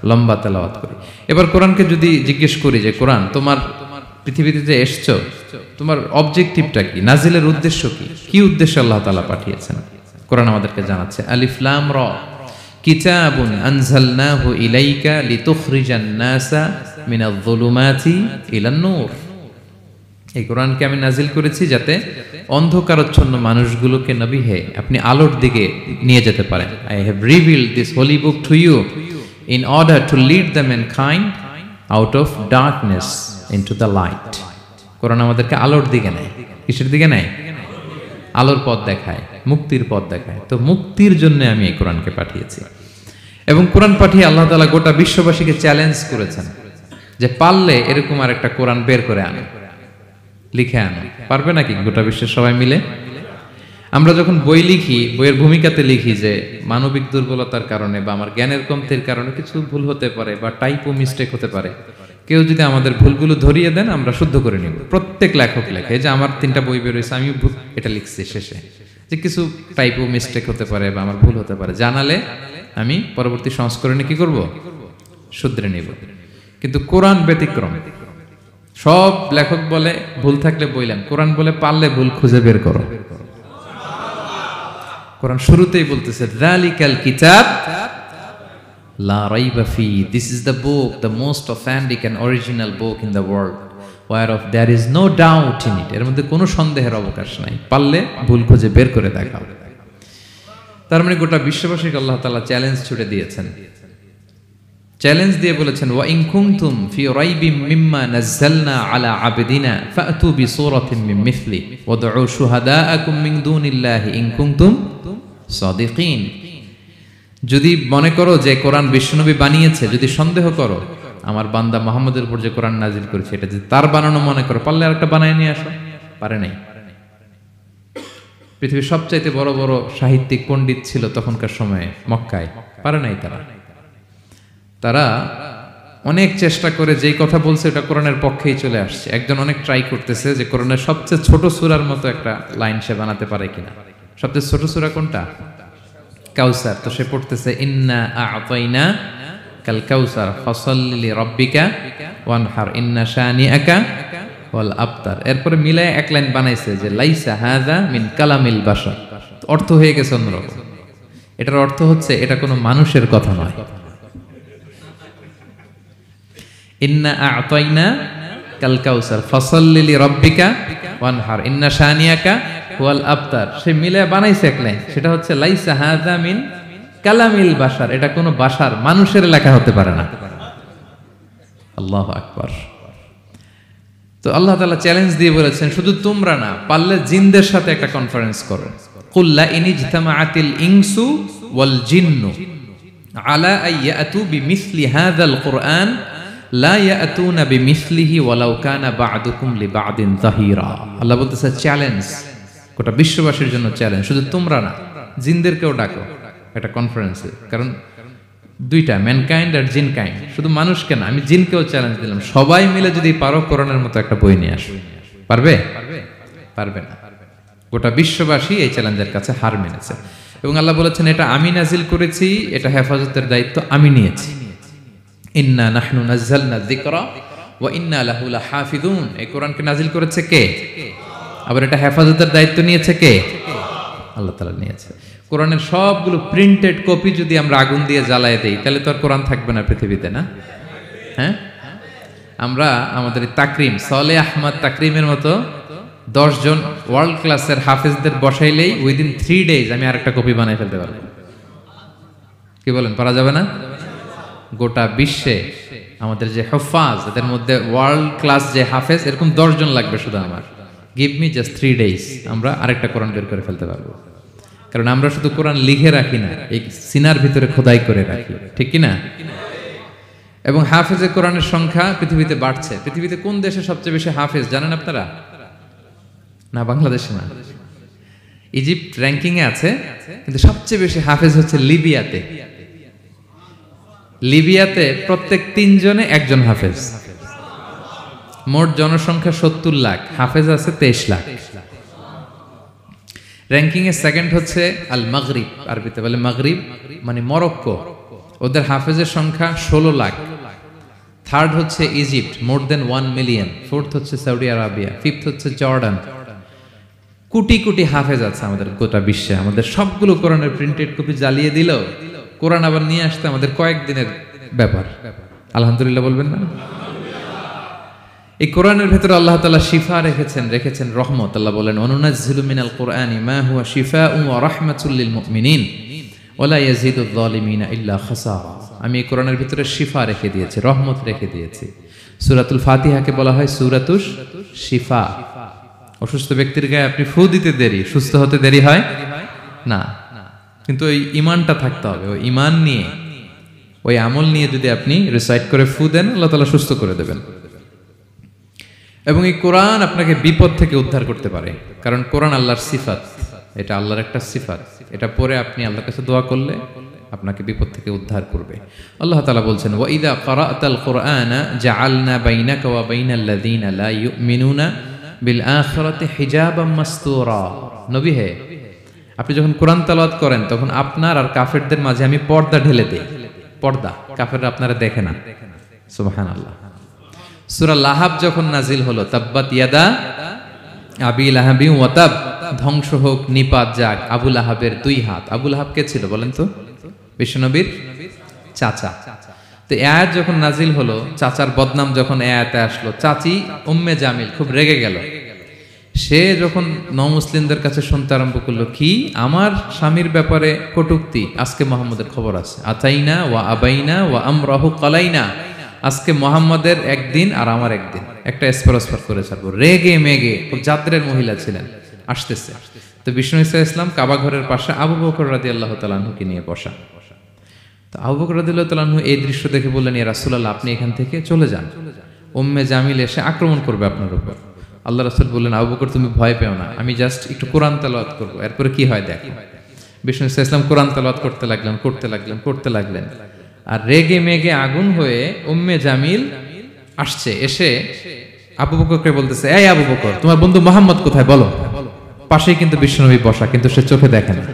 লম্বা তেলাওয়াত করি। এবার কোরআনকে যদি জিজ্ঞেস করি যে কোরআন তোমার পৃথিবীতে যে এসছো, তোমার অবজেক্টিভটা কি, নাজিলের উদ্দেশ্য কি, কি উদ্দেশ্যে আল্লাহ তাআলা পাঠিয়েছেন, কোরআন আমাদেরকে জানাচ্ছে। আলিফ লাম রা কিতাবুন আনজালনাহু ইলাইকা লিতুখরিজান নাসা মিনাল যুলুমাতি ইলান নূর। এই কোরআনকে আমি নাজিল করেছি যাতে অন্ধকারাচ্ছন্ন মানুষগুলোকে নবী হে আপনি আলোর দিকে নিয়ে যেতে পারেন। I have revealed this holy book to you in order to lead the mankind out of darkness into the light. কোরআন আমাদেরকে আলোর দিকে নেয়। কিসের দিকে নেয়? আলোর পথ দেখায়, মুক্তির পথ দেখায়। তো মুক্তির জন্য আমি এই কোরআনকে পাঠিয়েছি। এবং কোরআন পাঠিয়ে আল্লাহ তাআলা গোটা বিশ্ববাসীকে চ্যালেঞ্জ করেছেন যে পারলে এরকম আর একটা কোরআন বের করে আনো, লিখে আনো। পারবে নাকি গোটা বিশ্বের সবাই মিলে? আমরা যখন বই লিখি, বইয়ের ভূমিকাতে লিখি যে মানবিক দুর্বলতার কারণে বা আমার জ্ঞানের কমতির কারণে কিছু ভুল হতে পারে বা টাইপো মিস্টেক হতে পারে। কেউ যদি আমাদের ভুলগুলো ধরিয়ে দেন আমরা শুদ্ধ করে নিব। প্রত্যেক লেখক লেখে যে আমার 3টা বই বের হয়েছে, আমি এটা লিখছি শেষে, যে কিছু টাইপো মিস্টেক হতে পারে বা আমার ভুল হতে পারে, জানালে আমি পরবর্তী সংস্করণে কি করব? শুধরে নিব। কিন্তু কোরআন ব্যতিক্রম। সব লেখক বলে ভুল থাকলে বইলেন, কোরআন বলে পারলে ভুল খুঁজে বের করো। কোরআন শুরুতেই বলতেছে যালিকাল কিতাব লা রাইবা ফি, this is the book, the most authentic and original book in the world, whereof there is no doubt in it, এর মধ্যে কোনো সন্দেহের অবকাশ নাই, পারলে ভুল খুঁজে বের করে দেখাও। তার মানে গোটা বিশ্ববাসীকে আল্লাহ তাআলা চ্যালেঞ্জ ছুড়ে দিয়েছেন। চ্যালেঞ্জ দিয়ে বলেছেন ওয়া ইন কুনতুম ফি রাইবিম মিম্মা নাযালনা আলা আবদিনা ফাতু বিসূরাতিন মিন মিথলি ওয়াদউ শুহাদাআকুম মিন দুনিল্লাহি ইন কুনতুম সাদিকিন। যদি মনে করো যে কোরআন বিশ্বনবী বানিয়েছে, যদি সন্দেহ করো আমার বান্দা মুহাম্মদের উপর যে কোরআন নাজিল করেছে এটা যদি তার বানানো মনে করো, পারলে আরেকটা বানায় নিয়ে আসো। পারে নাই। পৃথিবীর সবচাইতে বড় বড় সাহিত্যিক পণ্ডিত ছিল তখনকার সময়ে মক্কায়, পারে নাই তারা অনেক চেষ্টা করে যেই কথা বলছে এটা কোরআনের পক্ষেই চলে আসছে। একজন অনেক ট্রাই করতেছে যে কোরআনের সবচেয়ে ছোট সূরার মতো একটা লাইন সে বানাতে পারে কিনা। সবচেয়ে ছোট সূরা কোনটা? কাউসার। তো সে পড়তেছে ইন্না আ'তাইনা কাল কাউসার ফাসাল্লি লিরাব্বিকা ওয়ানহার ইন্না শানিআকা ওয়াল আবতার। এরপরে মিলায় এক লাইন বানাইছে যে লাইসা হাযা মিন কালামিল বাশার। অর্থ হয়ে গেছে অন্যরকম। এটার অর্থ হচ্ছে এটা কোনো মানুষের কথা নয়। ইন্না আ'তাইনা কাল কাউসার ফাসাল্লি লিরাব্বিকা ওয়ানহার ইন্না শানিআকা ওয়াল আবতার। সে মিলে বানাইছে এক লাইন, সেটা হচ্ছে লাইসা হাযা মিন কালামিল বাশার, এটা কোনো বাশার মানুষের লেখা হতে পারে না। আল্লাহু আকবার। তো আল্লাহ তাআলা চ্যালেঞ্জ দিয়ে বলেছেন শুধু তোমরা না, পারলে জিনদের সাথে একটা কনফারেন্স করো। কুল লা ইনজতামাআতিল ইনসু ওয়াল জিন্নু আলা আইয়াতু বিমিসলি হাযাল কুরআন লা ইয়াতুনা বিমিসলিহি ওয়ালাউ কানা বা'দুকুম লিবা'দিন যাহিরা। আল্লাহ বলতেছে চ্যালেঞ্জ, গোটা বিশ্ববাসীর জন্য চ্যালেঞ্জ। শুধু তোমরা না, জিনদেরকেও ডাকো একটা কনফারেন্সে। কারণ 2টা, ম্যানকাইন্ড আর জিনকাইন্ড। শুধু মানুষকে না, আমি জিনকেও চ্যালেঞ্জ দিলাম, সবাই মিলে যদি পারো কোরআনের মতো একটা বই নিয়ে আসো। পারবে? পারবে না। গোটা বিশ্ববাসী এই চ্যালেঞ্জের কাছে হার মেনেছে। এবং আল্লাহ বলেছেন এটা আমি নাজিল করেছি, এটা হেফাজতের দায়িত্ব আমি নিয়েছি। ইন্না নাহনু নাযালনা যিকরা ওয়া ইন্না লাহু লাহাফিজুন। এই কোরআনকে নাজিল করেছে কে? আবার এটা হেফাজতের দায়িত্ব নিয়েছে কে? আল্লাহ তাআলা নিয়েছে। কোরআনের সবগুলো প্রিন্টেড কপি যদি আমরা আগুন দিয়ে জ্বালায় দেই তাহলে তো আর কোরআন থাকবে না পৃথিবীতে, না? হ্যাঁ, আমরা আমাদের তাকরিম সালেহ আহমদ তাকরিমের মতো 10 জন ওয়ার্ল্ড ক্লাসের হাফেজদের বসাইলেই উইদিন 3 ডেজ আমি আরেকটা কপি বানাই ফেলতে পারবো। কি বলেন, পারা যাবে না? গোটা বিশ্বে আমাদের যে হুফাজ, এদের মধ্যে ওয়ার্ল্ড ক্লাস যে হাফেজ, এরকম 10 জন লাগবে শুধু আমার। গিভ মি জাস্ট 3 ডেজ, আমরা আরেকটা কোরআন বের করে ফেলতে পারবো। কারণ আমরা শুধু কোরআন লিখে রাখি না, এই সিনার ভিতরে খোদাই করে রাখি, ঠিক কি না? এবং হাফেজে কোরআনের সংখ্যা পৃথিবীতে বাড়ছে। পৃথিবীতে কোন দেশে সবচেয়ে বেশি হাফেজ জানেন আপনারা? না, বাংলাদেশে না। ইজিপ্ট র্যাঙ্কিং এ আছে, কিন্তু সবচেয়ে বেশি হাফেজ হচ্ছে লিবিয়াতে। লিবিয়াতে প্রত্যেক 3 জনে 1 জন হাফেজ। মোট জনসংখ্যা 70 লাখ, হাফেজ আছে 23 লাখ। র্যাঙ্কিং এ সেকেন্ড হচ্ছে আল মাগরিব, আরবিতে বলে মাগরিব মানে মরক্কো, ওদের হাফেজের সংখ্যা 16 লাখ। থার্ড হচ্ছে ইজিপ্ট, মোর দেন 1 মিলিয়ন। ফোর্থ হচ্ছে সৌদি আরবিয়া, ফিফথ হচ্ছে জর্ডান। কোটি কোটি হাফেজ আছে আমাদের গোটা বিশ্বে। আমাদের সবগুলো কোরআনের প্রিন্টেড কপি জ্বালিয়ে দিল, কোরআন আবার নিয়ে আসতে আমাদের কয়েকদিনের ব্যাপার। আলহামদুলিল্লাহ বলবেন না? এই কোরআনের ভেতরে আল্লাহ তাআলা শিফা রেখেছেন রহমত। আল্লাহ বলেন, অনুনাজ্জিলু মিনাল কুরআনি মা হুয়া শিফাউন ওয়া রাহমাতুল লিল মুমিনিন ওয়া লা ইয়াজিদুয যালিমিনা ইল্লা খাসারা। আমি এই কোরআনের ভিতরে শিফা রেখে দিয়েছি, রহমত রেখে দিয়েছি। সূরাতুল ফাতিহাকে বলা হয় সূরাতুশ শিফা। অসুস্থ ব্যক্তির গায়ে আপনি ফু দিতে দেরি, সুস্থ হতে দেরি হয় না। কিন্তু ওই ঈমানটা থাকতে হবে, ওই ঈমান নিয়ে, ওই আমল নিয়ে যদি আপনি রিসাইট করে ফু দেন, আল্লাহ তাআলা সুস্থ করে দেবেন। এবং এই কোরআন আপনাকে বিপদ থেকে উদ্ধার করতে পারে, কারণ কোরআন আল্লাহর সিফাত, এটা আল্লাহর একটা সিফাত। এটা পরে আপনি আল্লাহর কাছে দোয়া করলে আপনাকে বিপদ থেকে উদ্ধার করবে। আল্লাহ তাআলা বলছেন, ওয়া ইযা ক্বারা'তাল কুরআনা জাআলনা বাইনাকা ওয়া বাইনাল্লাযীনা লা ইউমিনুনা বিল আখিরাতি হিজাবাম মাসতুরা। নবী হে, আপনি যখন কোরআন তেলাওয়াত করেন তখন আপনার আর কাফেরদের মাঝে আমি পর্দা ঢেলে দেই। পর্দা, কাফেররা আপনারা দেখে না। সুবহানাল্লাহ। সূরা লাহাব যখন নাজিল হলো, তাব্বাত ইয়াদা আবি লাহাবি ওয়া তাব, ধ্বংস হোক, নিপাত যাক আবু লাহাবের 2 হাত। আবু লাহাব কে ছিল বলেন তো? বিশ্বনবীর চাচা। তো আয়াত যখন নাজিল হলো, চাচার বদনাম যখন আয়াতে আসলো, চাচি উম্মে জামিল খুব রেগে গেল। সে যখন নমুসলিমদের কাছে শুনতে আরম্ভ করলো, কি আমার স্বামীর ব্যাপারে কটূক্তি, আজকে মুহাম্মদের খবর আছে। আতাইনা ওয়া আবাইনা ওয়া আমরাহু কালাইনা, আজকে মুহাম্মাদের একদিন আর আমার একদিন, একটা স্পরস্পর করে ছাড়বো। রেগে মেগে, খুব জাদ্রের মহিলা ছিলেন, আসতেছে। তো বিষ্ণু ইসা ইসলাম কাবা ঘরের পাশে আবু বকর রাদিয়াল্লাহু তাআলা আনহুকে নিয়ে বসা। তো আবু বকর রাদিয়াল্লাহু তাআলা আনহু এই দৃশ্য দেখে বললেন, ইয়া রাসূলুল্লাহ, আপনি এখান থেকে চলে যান, উম্মে জামিল এসে আক্রমণ করবে আপনার উপর। আল্লাহ রাসূল বললেন, আবু বকর তুমি ভয় পেও না, আমি জাস্ট একটু কোরআন তেলাওয়াত করবো, এরপরে কি হয় দেখো। বিষ্ণু ইসা ইসলাম কোরআন তেলাওয়াত করতে লাগলেন। আর রেগে মেগে আগুন হয়ে উম্মে জামিল আসছে, এসে আবু বকরকে বলতেছে, এই আবু বকর, তোমার বন্ধু মুহাম্মদ কোথায় বলো। পাশেই কিন্তু বিশ্বনবী বসা, কিন্তু সে চোখে দেখে না।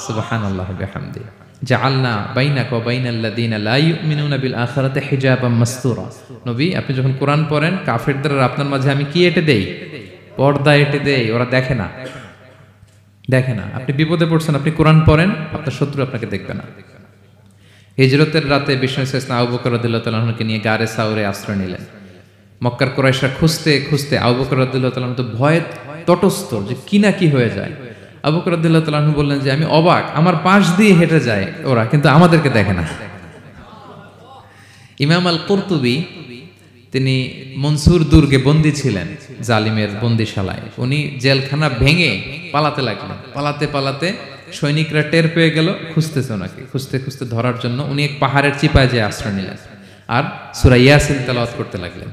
সুবহানাল্লাহ বিহামদি। জাআলনা বাইনাকা ওয়া বাইনাল্লাযীনা লা ইউমিনুনা বিল আখিরাতি হিজাবাম মাসতুরা। নবী, আপনি যখন কোরআন পড়েন, কাফেরদের আর আপনার মাঝে আমি কি এঁটে দেই? পর্দা এঁটে দেই, ওরা দেখে না। আপনি বিপদে পড়ছেন, আপনি কোরআন পড়েন, আপনার শত্রু আপনাকে দেখবে না। হিজরতের রাতে বিষ্ণু ইসলাম আবু বকর রাদিয়াল্লাহু তাআলা আনহুকে নিয়ে গারে সাউরে আশ্রয় নিলেন। মক্কার কুরাইশরা খুঁজতে আবু বকর রাদিয়াল্লাহু তাআলা তো ভয়ে তটস্থ, যে কি না কি হয়ে যায়। আবু বকর রাদিয়াল্লাহু তাআলা আনহু বললেন যে আমি অবাক, আমার পাশ দিয়ে হেঁটে যায় ওরা, কিন্তু আমাদেরকে দেখে না। ইমাম আল কুরতুবী, তিনি মনসুর দুর্গে বন্দী ছিলেন, জালিমের বন্দিশালায়। উনি জেলখানা ভেঙে পালাতে লাগলেন। পালাতে সৈনিকরা টের পেয়ে গেল, খুঁজতেছে ওনাকে, খুঁজতে ধরার জন্য উনি এক পাহাড়ের চিপায় যেয়ে আশ্রয় নিলেন আর সূরা ইয়াসিন তেলাওয়াত করতে লাগলেন।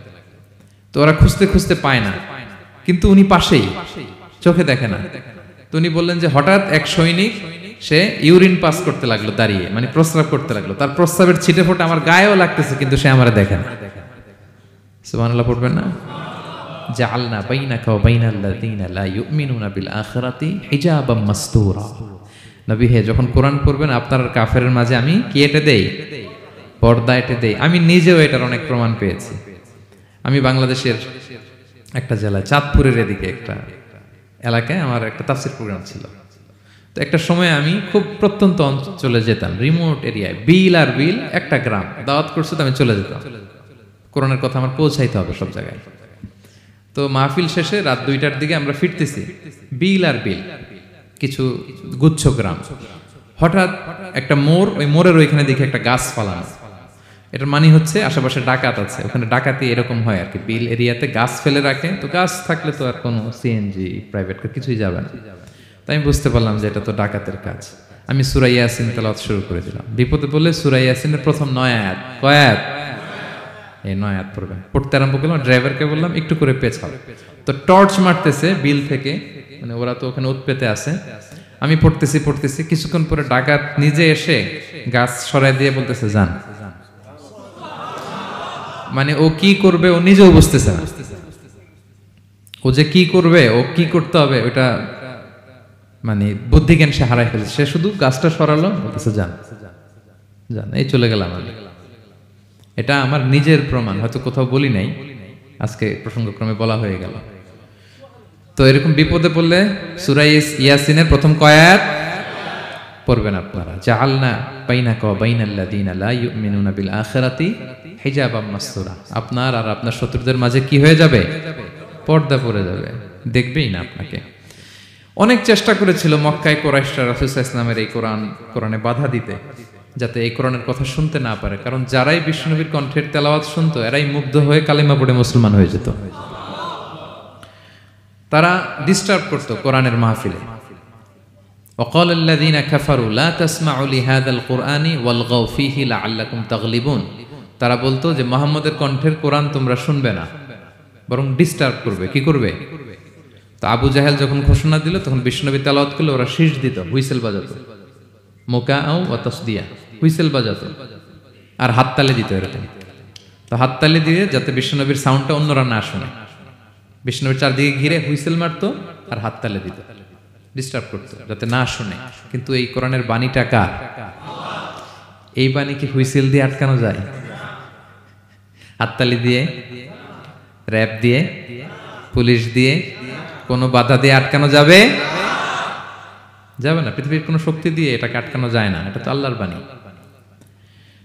তো ওরা খুঁজতে পায় না, কিন্তু উনি পাশেই, চোখে দেখে না। তো উনি বললেন যে হঠাৎ এক সৈনিক, সে ইউরিন পাস করতে লাগলো দাঁড়িয়ে, মানে প্রস্রাব করতে লাগলো। তার প্রস্রাবের ছিটে ফোঁটা আমার গায়েও লাগতেছে, কিন্তু সে আমারে দেখে না। সুবহানাল্লাহ পড়বেন না? জাআলনা বাইনাকা ওয়া বাইনাল্লাযীনা লা ইউমিনুনা বিল আখিরাতি হিজাবাম মাসতুরা। নবী হে, যখন কোরআন পড়বেন আপনার আর কাফেরের মাঝে আমি কি এঁটে দেই? পর্দা এঁটে দেই। আমি নিজেও এটার অনেক প্রমাণ পেয়েছি। আমি বাংলাদেশের একটা জেলায়, চাঁদপুরের এদিকে একটা এলাকায় আমার একটা তাফসীর প্রোগ্রাম ছিল। তো একটা সময় আমি খুব প্রত্যন্ত অঞ্চলে যেতাম, রিমোট এরিয়ায়, বিল একটা গ্রাম দাওয়াত করছে, তো আমি চলে যেতাম। কোরআনের কথা আমার পৌঁছাইতে হবে সব জায়গায়। তো মাহফিল শেষে রাত 2টার দিকে আমরা ফিরতেছি, বিল কিছু গুচ্ছ গ্রাম। হঠাৎ একটা মোড়, ওই মোড়ের ওইখানে দেখি একটা গাছ ফালানো। এটার মানে হচ্ছে আশেপাশে ডাকাত আছে, ওখানে ডাকাতি এরকম হয় আর কি, বিল এরিয়াতে গাছ ফেলে রাখে। তো গাছ থাকলে তো আর কোনো সিএনজি, প্রাইভেট কার কিছুই যাবে না। তাই আমি বুঝতে পারলাম যে এটা তো ডাকাতের কাজ। আমি সূরা ইয়াসিন তেলাওয়াত শুরু করে দিলাম। বিপদে বলে সূরা ইয়াসিনের প্রথম 9 আয়াত, কয় আয়াত? এই 9 আয়াত পড়বেন। পড়তে আরম্ভ করলাম, ড্রাইভারকে বললাম একটু করে পেছাও। তো টর্চ মারতেছে বিল থেকে, মানে ওরা তো ওখানে উৎপেতে আছে। আমি পড়তেছি, কিছুক্ষণ পরে ডাকাত নিজে এসে গাছ সরাই দিয়ে বলতেছে যান। মানে ও কি করবে ও নিজেও বুঝতেছে না, ও যে কি করবে, ও কি করতে হবে ওটা মানে বুদ্ধিজ্ঞান সে হারাই ফেলেছে। সে শুধু গাছটা সরালো, বলতেছে যান যান, এই চলে গেলাম আমি। এটা আমার নিজের প্রমাণ, হয়তো কোথাও বলি নাই, আজকে প্রসঙ্গক্রমে বলা হয়ে গেল। তো এরকম বিপদে পড়লে সূরা ইয়াসিনের প্রথম কয়াত পড়বেন আপনারা। জাআলনা বাইনাকা ওয়া বাইনাল্লাযীনা লা ইউমিনুনা বিল আখিরাতি হিজাবাম মাসতুরা। আপনার আর আপনার শত্রুদের মাঝে কি হয়ে যাবে? পর্দা পড়ে যাবে, দেখবেই না আপনাকে। অনেক চেষ্টা করেছিল মক্কায় কুরাইশরা রাসূল সাল্লাল্লাহু আলাইহি ওয়াসাল্লামের এই কোরআনে বাধা দিতে, যাতে এই কোরআনের কথা শুনতে না পারে। কারণ যারাই বিষ্ণুনবীর কণ্ঠের তেলাওয়াত শুনতো এরাই মুগ্ধ হয়ে কালিমা পড়ে মুসলমান হয়ে যেত। তারা ডিস্টার্ব করতো কোরআনের মাহফিলে। وقال الذين كفروا لا تسمعوا لهذا القرآن والغوا فيه لعلكم تغلبون। তারা বলতো যে মুহাম্মদের কণ্ঠের কোরআন তোমরা শুনবে না, বরং ডিস্টার্ব করবে। কি করবে? তো আবু জাহেল যখন ঘোষণা দিল তখন বিষ্ণুনবী তেলাওয়াত করলে ওরা শীষ দিত, হুইসেল বাজাতো, মুকাআউ ওয়া তাসদিয়া, হুইসেল বাজাতো আর হাততালি দিত এরকম। তো হাততালি দিয়ে যাতে বিষ্ণুনবীর সাউন্ডটা অন্যরা না শুনে, বিষ্ণুনবীর চারদিকে ঘিরে হুইসেল মারতো আর হাততালি দিত, ডিস্টার্ব করতো যাতে না শুনে। কিন্তু এই কোরআনের বাণীটা কার? এই বাণী কি হুইসেল দিয়ে আটকানো যায়? হাততালি দিয়ে, র‍্যাব দিয়ে, পুলিশ দিয়ে, কোনো বাধা দিয়ে আটকানো যাবে? যাবে না। পৃথিবীর কোনো শক্তি দিয়ে এটাকে আটকানো যায় না, এটা তো আল্লাহর বাণী।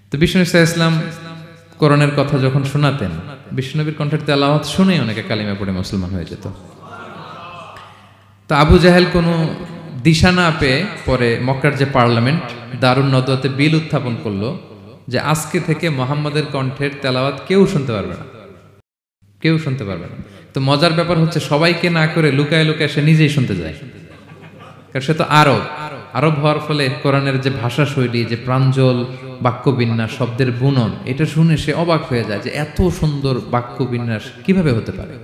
তো বিষ্ণু ইসলাম কোরআনের কথা যখন শোনাতেন, বিষ্ণুনবীর কণ্ঠের তেলাওয়াত শুনে অনেকে কালিমা পড়ে মুসলমান হয়ে যেত। তো আবু জাহেল কোনো দিশা না পেয়ে পরে মক্কার যে পার্লামেন্ট দারুন নদওয়াতে বিল উত্থাপন করলো যে আজকে থেকে মুহাম্মাদের কণ্ঠের তেলাওয়াত কেউ শুনতে পারবে না, কেউ শুনতে পারবে না। তো মজার ব্যাপার হচ্ছে সবাইকে না করে লুকায় লুকায় সে নিজেই শুনতে যায়, কারণ সে তো আরব হওয়ার ফলে কোরআনের যে ভাষা শৈলী, যে প্রাঞ্জল বাক্য বিন্যাস, শব্দের বুনন, এটা শুনে সে অবাক হয়ে যায় যে এত সুন্দর বাক্য বিন্যাস কিভাবে হতে পারে।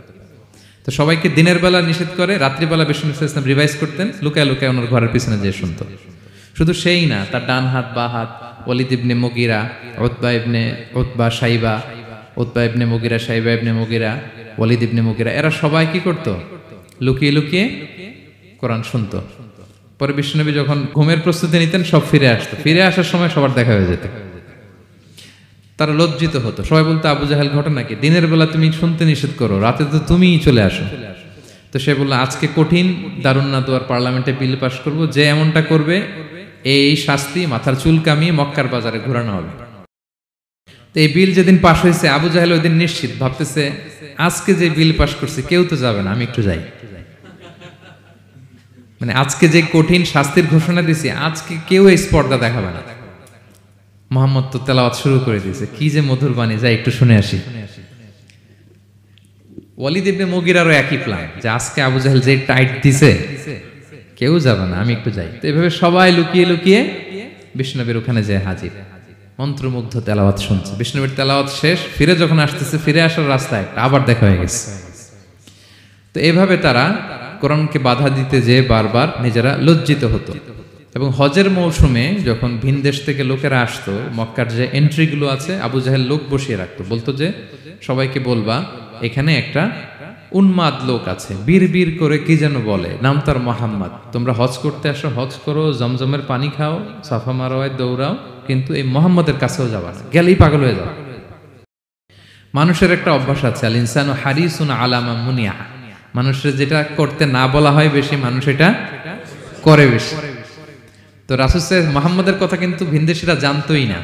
তো সবাইকে দিনের বেলা নিষেধ করে, রাত্রিবেলা বিষ্ণু ইসলাম রিভাইজ করতেন, লুকায় লুকায় ওনার ঘরের পিছনে যেয়ে শুনতো। শুধু সেই না, তার ডান হাত বা হাত ওয়ালিদ ইবনে মুগিরা, উতবা শাইবা, উতবা ইবনে মুগিরা, শাইবা ইবনে মুগিরা, ওয়ালিদ ইবনে মুগিরা, এরা সবাই কি করতো? লুকিয়ে লুকিয়ে কোরআন শুনতো। পরে বিশ্বনবী যখন ঘুমের প্রস্তুতি নিতেন সব ফিরে আসতো, ফিরে আসার সময় সবার দেখা হয়ে যেত। তারা লজ্জিত হতো, সবাই বলতো আবু জাহেল ঘটনা কি? দিনের বেলা তুমি শুনতে নিষেধ করো, রাতে তো তুমিই চলে আসো। তো সে বললো আজকে কঠিন দারুন নাদওয়ার পার্লামেন্টে বিল পাস করব, যে এমনটা করবে এই শাস্তি মাথার চুল কামিয়ে মক্কার বাজারে ঘোরানো হবে। তো এই বিল যেদিন পাশ হয়েছে আবু জাহেল ওই দিন নিশ্চিত ভাবতেছে আজকে যে বিল পাস করছে কেউ তো যাবে না, আমি একটু যাই। মানে আজকে যে কঠিন শাস্তির ঘোষণা দিছি আজকে কেউ এই স্পর্ধা দেখাবে না। মুহাম্মদ তো তেলাওয়াত শুরু করে দিয়েছে, কি যে মধুর বাণী, যাই একটু শুনে আসি। ওয়ালিদ ইবনে মুগিরারও একই প্ল্যান যে আজকে আবু জাহেল যে টাইট দিছে কেউ যাবে না, আমি একটু যাই। তো এভাবে সবাই লুকিয়ে লুকিয়ে বিষ্ণুনবীর ওখানে যায় হাজির, মন্ত্রমুগ্ধ তেলাওয়াত শুনছে। বিষ্ণুনবীর তেলাওয়াত শেষ, ফিরে যখন আসতেছে, ফিরে আসার রাস্তায় আবার দেখা হয়ে গেছে। তো এভাবে তারা কোরআনকে বাধা দিতে যেয়ে বারবার নিজেরা লজ্জিত হতো। এবং হজের মৌসুমে যখন ভিন দেশ থেকে লোকেরা আসতো, মক্কার যে এন্ট্রিগুলো আছে আবু জাহেল লোক বসিয়ে রাখতো, বলতো যে সবাইকে বলবা এখানে একটা উন্মাদ লোক আছে, বীর বীর করে কি যেন বলে, নাম তার মুহাম্মদ, তোমরা হজ করতে আসো, হজ করো, জমজমের পানি খাও, সাফা মারওয়ায় দৌড়াও, কিন্তু এই মুহাম্মদের কাছেও যাবা না, গেলেই পাগল হয়ে যাও। মানুষের একটা অভ্যাস আছে, আল ইনসানু হারিসুন আলা মা মুনিয়া, মানুষের যেটা করতে না বলা হয় বেশি, মানুষ এটা করে বেশি। তো রাসূল সাল্লাল্লাহু মুহাম্মদের কথা কিন্তু ভিনদেশীরা জানতোই না।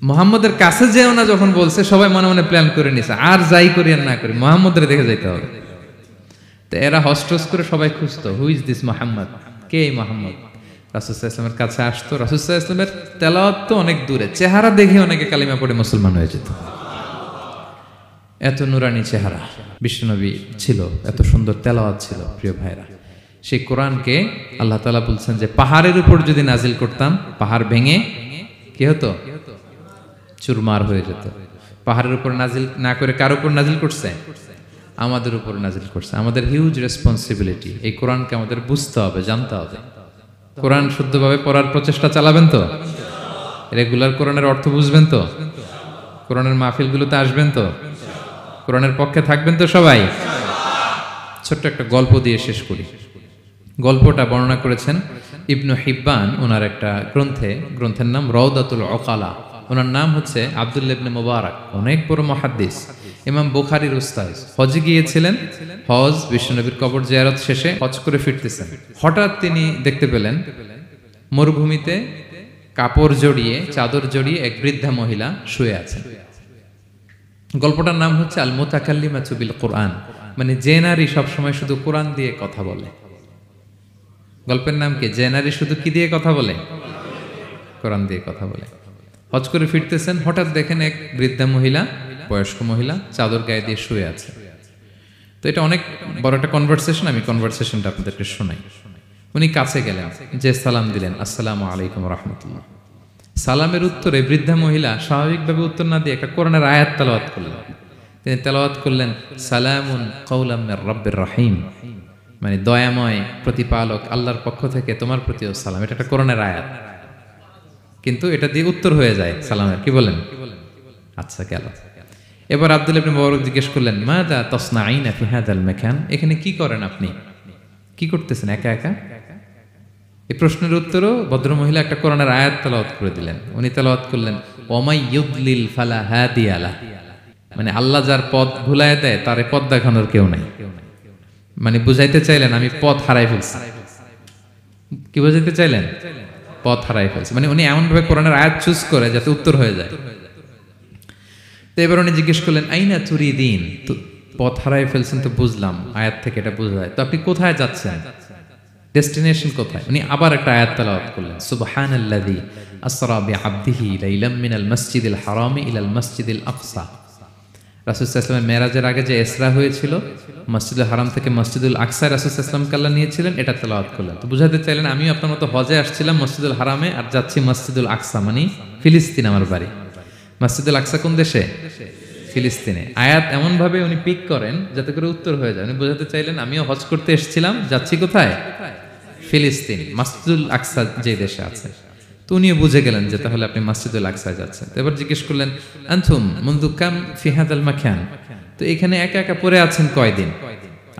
মুহাম্মদের কাছে যেও না যখন বলছে, সবাই মনে মনে প্ল্যান করে নিছে আর যাই করি আর না করি মুহাম্মদের দেখে যাইতে হবে। তো এরা হস্টস করে সবাই খুঁজতো, হু ইজ দিস মুহাম্মদ, কে এই মুহাম্মদ? রাসূল সাল্লাল্লাহু আলাইহি ওয়াসাল্লামের কাছে আসতো, রাসূল সাল্লাল্লাহু আলাইহি ওয়াসাল্লামের তেলাওয়াত তো অনেক দূরে, চেহারা দেখে অনেকে কালিমা পড়ে মুসলমান হয়ে যেত। এত নুরানি চেহারা বিশ্বনবী ছিল, এত সুন্দর তেলাওয়াত ছিল। প্রিয় ভাইরা, সেই কোরআনকে আল্লাহ তাআলা বলছেন যে পাহাড়ের উপর যদি নাজিল করতাম, পাহাড় ভেঙে কি হতো? চুরমার হয়ে যেত। পাহাড়ের উপর নাজিল না করে কার উপর নাজিল করছে? আমাদের উপর নাজিল করছে। আমাদের হিউজ রেসপন্সিবিলিটি, এই কোরআনকে আমাদের বুঝতে হবে, জানতে হবে। কোরআন শুদ্ধভাবে পড়ার প্রচেষ্টা চালাবেন তো? রেগুলার কোরআনের অর্থ বুঝবেন তো? কোরআনের মাহফিলগুলোতে আসবেন তো? কোরআনের পক্ষে থাকবেন তো সবাই? ছোট্ট একটা গল্প দিয়ে শেষ করি। গল্পটা বর্ণনা করেছেন ইবনু হিব্বান ওনার একটা গ্রন্থের নাম রওদাতুল উকালা। ওনার নাম হচ্ছে আব্দুল্লাহ ইবনে মুবারক, অনেক বড় মুহাদ্দিস, ইমাম বুখারীর উস্তাদ। হজে গিয়েছিলেন, হজ বিশ্বনবীর কবর জিয়ারত শেষে হজ করে ফিরতেছেন। হঠাৎ তিনি দেখতে পেলেন মরুভূমিতে কাপড় জড়িয়ে, চাদর জড়িয়ে এক বৃদ্ধা মহিলা শুয়ে আছেন। গল্পটার নাম হচ্ছে আল মুতাকাল্লিমাতু বিল কোরআন, মানে যে নারী সবসময় শুধু কোরআন দিয়ে কথা বলে। গল্পের নাম কি? যে নারী শুধু কি দিয়ে কথা বলে? কোরআন দিয়ে কথা বলে। হজ করে ফিরতেছেন, হঠাৎ দেখেন এক বৃদ্ধা মহিলা, বয়স্ক মহিলা, চাদর গায়ে দিয়ে শুয়ে আছে। তো এটা অনেক বড় একটা কনভারসেশন, আমি কনভারসেশনটা আপনাদেরকে শোনাই। উনি কাছে গেলেন, যে সালাম দিলেন, আসসালামু আলাইকুম রাহমাতুল্লাহ। সালামের উত্তরে বৃদ্ধা মহিলা স্বাভাবিকভাবে উত্তর না দিয়ে একটা কোরআনের আয়াত তেলাওয়াত করলেন। তিনি তেলাওয়াত করলেন, সালামুন কাওলাম মির রাব্বির রহিম, মানে দয়াময় প্রতিপালক আল্লাহর পক্ষ থেকে তোমার প্রতিও সালাম। এটা একটা কোরআনের আয়াত, কিন্তু এটা দিয়ে উত্তর হয়ে যায় সালামের। কি বলেন? আচ্ছা, গেল। এবার আব্দুল্লাহ ইবনে মুবারক জিজ্ঞেস করলেন, মাযা তাসনাঈনা ফি হাযাল মাকান, এখানে কি করেন আপনি? কি করতেছেন একা একা? এই প্রশ্নের উত্তরও ভদ্রমহিলা একটা কোরআনের আয়াত তেলাওয়াত করে দিলেন। উনি তেলাওয়াত করলেন, ওয়ামাই ইউদলিল ফালা হাদিয়া লাহ, মানে আল্লাহ যার পথ ভুলায় দেয় তার পথ দেখানোর কেউ নাই। মানে বুঝাইতে চাইলেন আমি পথ হারাই ফেলছি। কি বুঝাইতে চাইলেন? পথ হারাই ফেলছি, মানে উনি এমন ভাবে কোরআনের আয়াত চুজ করে যাতে উত্তর হয়ে যায়। তো এবার উনি জিজ্ঞেস করলেন, আইনা তুরিদিন, তো পথ হারাই ফেলছেন তো বুঝলাম, আয়াত থেকে এটা বোঝা যায়, তো আপনি কোথায় যাচ্ছেন? ডেস্টিনেশন কোথায়? উনি আবার একটা আয়াত তেলাওয়াত করলেন, সুবহানাল্লাযী আসরা বিআবদিহি লাইলাম মিনাল মাসজিদিল হারামি ইলাল মাসজিদিল আকসা। রাসূল সাল্লাল্লাহু আলাইহি ওয়াসাল্লাম মেরাজের আগে যে ইসরা হয়েছিল, মসজিদুল হারাম থেকে মসজিদুল আকসায় রাসূল সাল্লাল্লাহু আলাইহি ওয়াসাল্লামকে আল্লাহ নিয়েছিলেন, এটা তেলাওয়াত করলেন। তো বুঝাতে চাইলেন আমিও আপনার মতো হজে আসছিলাম মসজিদুল হারামে, আর যাচ্ছি মসজিদুল আকসা, মানে ফিলিস্তিন আমার বাড়ি। মসজিদুল আকসা কোন দেশে? ফিলিস্তিনে। আয়াত এমন ভাবে উনি পিক করেন যাতে করে উত্তর হয়ে যায়। উনি বোঝাতে চাইলেন আমিও হজ করতে এসেছিলাম, যাচ্ছি কোথায়? ফিলিস্তিন, মসজিদুল আকসা যে দেশে আছে। তো উনিও বুঝে গেলেন যে তাহলে আপনি মসজিদুল আকসায় যাচ্ছেন। তো এবার জিজ্ঞেস করলেন, আনতুম মুনযু কাম ফি হাযাল মাকান, তো এখানে একা একা পড়ে আছেন কয়দিন?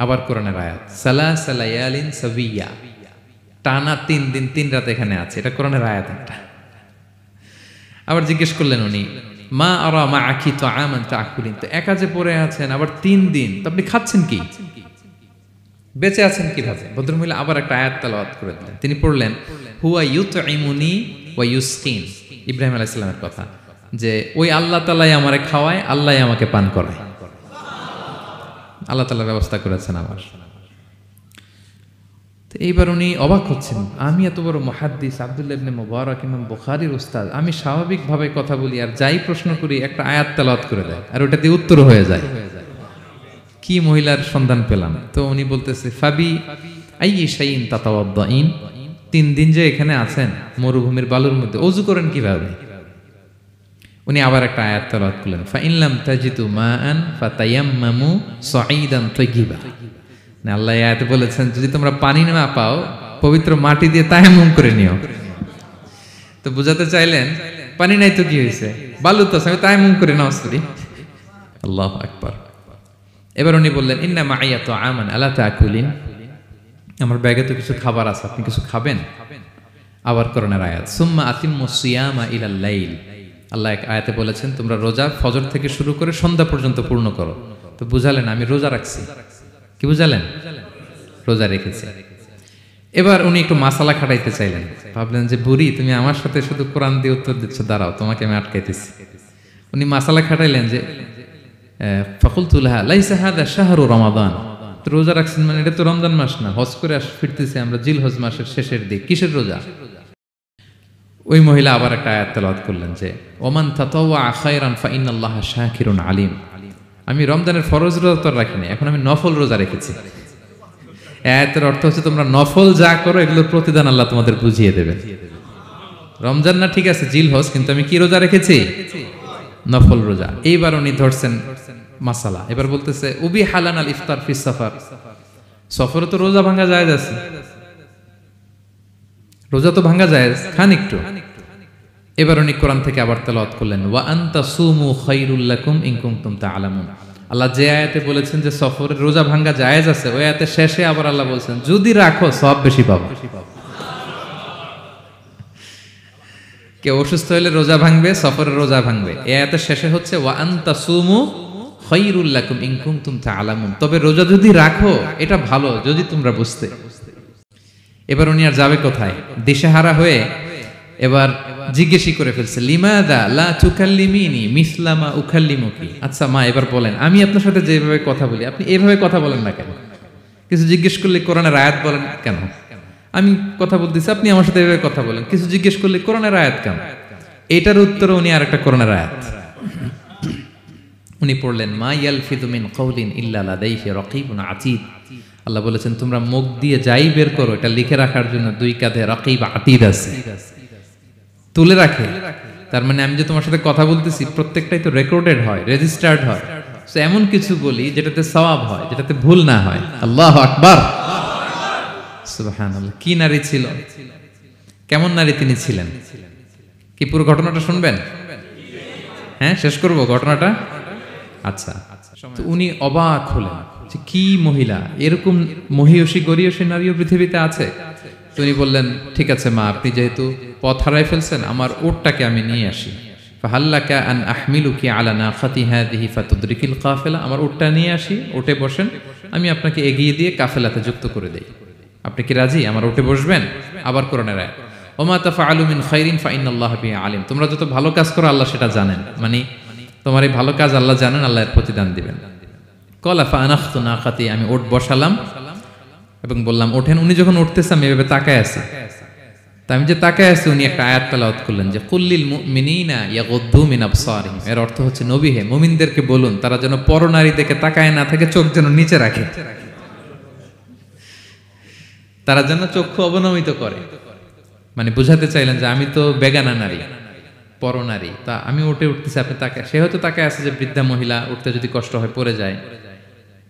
আবার কোরআনের আয়াত, সালাসা লায়ালিন সাবিয়া, টানা 3 দিন 3 রাত এখানে আছে, এটা কোরআনের আয়াত একটা। আবার জিজ্ঞেস করলেন উনি, মা আরা মাআকি তাআমান তাআকুলিন, তো একা যে পড়ে আছেন আবার 3 দিন, তো আপনি খাচ্ছেন কি? বেঁচে আছেন কিভাবে? ভদ্রমহিলা আবার একটা আয়াত তেলাওয়াত করে দিলেন। তিনি পড়লেন, হুয়া ইউতঈমুনি ওয়া ইউসকিন, ইব্রাহিম আলাইহিস সালামের কথা, যে ওই আল্লাহ তাআলাই আমারে খাওয়ায়, আল্লাহই আমাকে পান করায়। আল্লাহ তাআলা ব্যবস্থা করেছেন আমার। তো এইবার উনি অবাক হচ্ছেন, আমি এত বড় মুহাদ্দিস আব্দুল্লাহ ইবনে মুবারক, ইমাম বুখারীর উস্তাদ, আমি স্বাভাবিকভাবে কথা বলি আর যাই প্রশ্ন করি একটা আয়াত তেলাওয়াত করে দেয় আর ওটা দিয়ে উত্তর হয়ে যায়। কি মহিলার সন্ধান পেলাম? তো উনি বলতেছে, ফাবি আইয়ি শাইইন তাতাওয়াদ্দাইন, 3 দিন যে এখানে আছেন মরুভূমির বালুর মধ্যে, ওযু করেন কিভাবে? উনি আবার একটা আয়াত তেলাওয়াত করলেন, ফা ইন লাম তাজিদু মাআন ফাতায়াম্মামু সাঈদান তাইয়্যিবা, না আল্লাহ এই আয়াতে বলেছেন যদি তোমরা পানি না পাও পবিত্র মাটি দিয়ে তায়াম্মুম করে নিও। তো বুঝাতে চাইলেন পানি নাই তো কি হয়েছে, বালু তো আছে, আমি তায়াম্মুম করে নামাজ পড়ি। আল্লাহু আকবার। এবার উনি বললেন, ইন্না মাইয়া তাআমান আলা তাকুলিন, আমার ব্যাগে তো কিছু খাবার আছে, আপনি কিছু খাবেন? আবার কোরআনের আয়াত, সুম্মা আতিম্মুস সিয়ামা ইলাল লাইল, আল্লাহ এক আয়াতে বলেছেন তোমরা রোজা ফজর থেকে শুরু করে সন্ধ্যা পর্যন্ত পূর্ণ করো। তো বুঝালেন আমি রোজা রাখছি। কি বুঝালেন? রোজা রেখেছি। এবার উনি একটু মাসালা খাটাইতে চাইলেন, ভাবলেন যে বুড়ি তুমি আমার সাথে শুধু কোরআন দিয়ে উত্তর দিচ্ছ, দাঁড়াও তোমাকে আমি আটকাইতেছি। উনি মাসালা খাটাইলেন যে ফাকুলতু লাহা লাইসা হাদা শাহরু রমাদান, রোজা রাখছেন মানে এটা তো রমজান মাস না, হজ করে ফিরতেছি আমরা জিলহজ মাসের শেষের দিক, কিসের রোজা? ওই মহিলা আবার একটা আয়াত তেলাওয়াত করলেন যে ওমান তাতাওয়া খায়রান ফা ইন্নাল্লাহা শাকিরুন আলিম, আমি রমজানের ফরজ রোজা তো রাখিনি, এখন আমি নফল রোজা রেখেছি। আয়াতের অর্থ হচ্ছে তোমরা নফল যা করো এগুলোর প্রতিদান আল্লাহ তোমাদের বুঝিয়ে দেবে। রমজান না ঠিক আছে জিলহজ, কিন্তু আমি কি রোজা রেখেছি? নফল রোজা। এইবার উনি ধরছেন মাসালা, এবার বলতেছে উবি হালান আল ইফতার ফিস সাফার, সফরে তো রোজা ভাঙা যায় আছে, রোজা তো ভাঙা যায়, খান একটু। এবার উনি কোরআন থেকে আবার তেলাওয়াত করলেন, ওয়া আনতা সুমু খায়রুল লাকুম ইন কুনতুম তা'লামুন। আল্লাহ যে আয়াতে বলেছেন যে সফরের রোজা ভাঙ্গা জায়েজ আছে, ওই আয়াতের শেষে আবার আল্লাহ বলছেন যদি রাখো সওয়াব বেশি পাবে। কেউ অসুস্থ হলে রোজা ভাঙবে, সফরের রোজা ভাঙবে। এই আয়াতের শেষে হচ্ছে ওয়া আনতা সুমু খায়রুল লাকুম ইন কুনতুম তা'লামুন, তবে রোজা যদি রাখো এটা ভালো যদি তোমরা বুঝতে। এবার উনি আর যাবে কোথায়, দিশেহারা হয়ে এবার জিজ্ঞেসই করে ফেলছে, লিমাদা লা তুকাল্লিমিনি মিসলা মা উকাল্লিমুকি। আচ্ছা মা, এবার বলেন আমি আপনার সাথে যেভাবে কথা বলি আপনি এভাবে কথা বলেন না কেন? কিছু জিজ্ঞেস করলে কোরআনের আয়াত বলেন কেন? আমি কথা বলতেছি আপনি আমার সাথে এভাবে কথা বলেন, কিছু জিজ্ঞেস করলে কোরআনের আয়াত কেন? এটার উত্তরে উনি আরেকটা কোরআনের আয়াত উনি পড়লেন, মা ইয়ালফিযু মিন কাওলিন ইল্লা লাদাইহি রাকীবুন আতীদ। আল্লাহ বলেছেন তোমরা মুখ দিয়ে যাই বের করো এটা লিখে রাখার জন্য দুই কাঁধে রাকীব আতীদ আছে, তুলে রাখে। তার মানে আমি যে তোমার সাথে কথা বলতেছি প্রত্যেকটাই তো রেকর্ডেড হয়, রেজিস্টার্ড হয়। সো এমন কিছু বলি যেটাতে সওয়াব হয়, যেটাতে ভুল না হয়। আল্লাহু আকবার, সুবহানাল্লাহ। কি নারী ছিল, কেমন নারী তিনি ছিলেন, কি পুরো ঘটনাটা শুনবেন? হ্যাঁ, শেষ করব ঘটনাটা। আচ্ছা, তো উনি অবাক হলেন যে কি মহিলা, এরকম মহিয়সী গরিয়সী নারীও পৃথিবীতে আছে। তো উনি বললেন, ঠিক আছে মা, আপনি যেহেতু পথ হারাই ফেলছেন আমার উটটাকে আমি নিয়ে আসি। ফাহাল্লাকা আন আহমিলুকি আলা নাখাতি হাদিহি ফাতুদরিকিল কাফেলা। আমার উটটা নিয়ে আসি, উটে বসেন, আমি আপনাকে এগিয়ে দিয়ে কাফেলাতে যুক্ত করে দেই। আপনি কি রাজি আমার উটে বসবেন? আবার কোরআনের আয়াত, ওমা তাফআলু মিন খাইরিন ফাইনাল্লাহা বিহি আলিম। তোমরা যত ভালো কাজ করো আল্লাহ সেটা জানেন, মানে তোমার এই ভালো কাজ আল্লাহ জানেন, আল্লাহ এর প্রতিদান দিবেন। ক্বালা ফাআনাখতু নাখাতি, আমি উট বসালাম এবং বললাম ওঠেন। উনি যখন উঠতেছে আমি এভাবে তাকায় আছি, তা আমি যে তাকায় আছি উনি একটা আয়াত তেলাওয়াত করলেন যে কুল্লিল মুমিনিনা ইয়াগুদ্দু মিন আবসারিহিম। এর অর্থ হচ্ছে নবী হে মুমিনদেরকে বলুন তারা যেন পরনারী দেখে তাকায় না থাকে, চোখ যেন নিচে রাখে, তারা যেন চক্ষু অবনমিত করে। মানে বুঝাতে চাইলেন যে আমি তো বেগানা নারী, পরনারী, তা আমি উঠতেছি আপনি তাকায়। সে হয়তো তাকায় আছে যে বৃদ্ধা মহিলা উঠতে যদি কষ্ট হয় পড়ে যায়।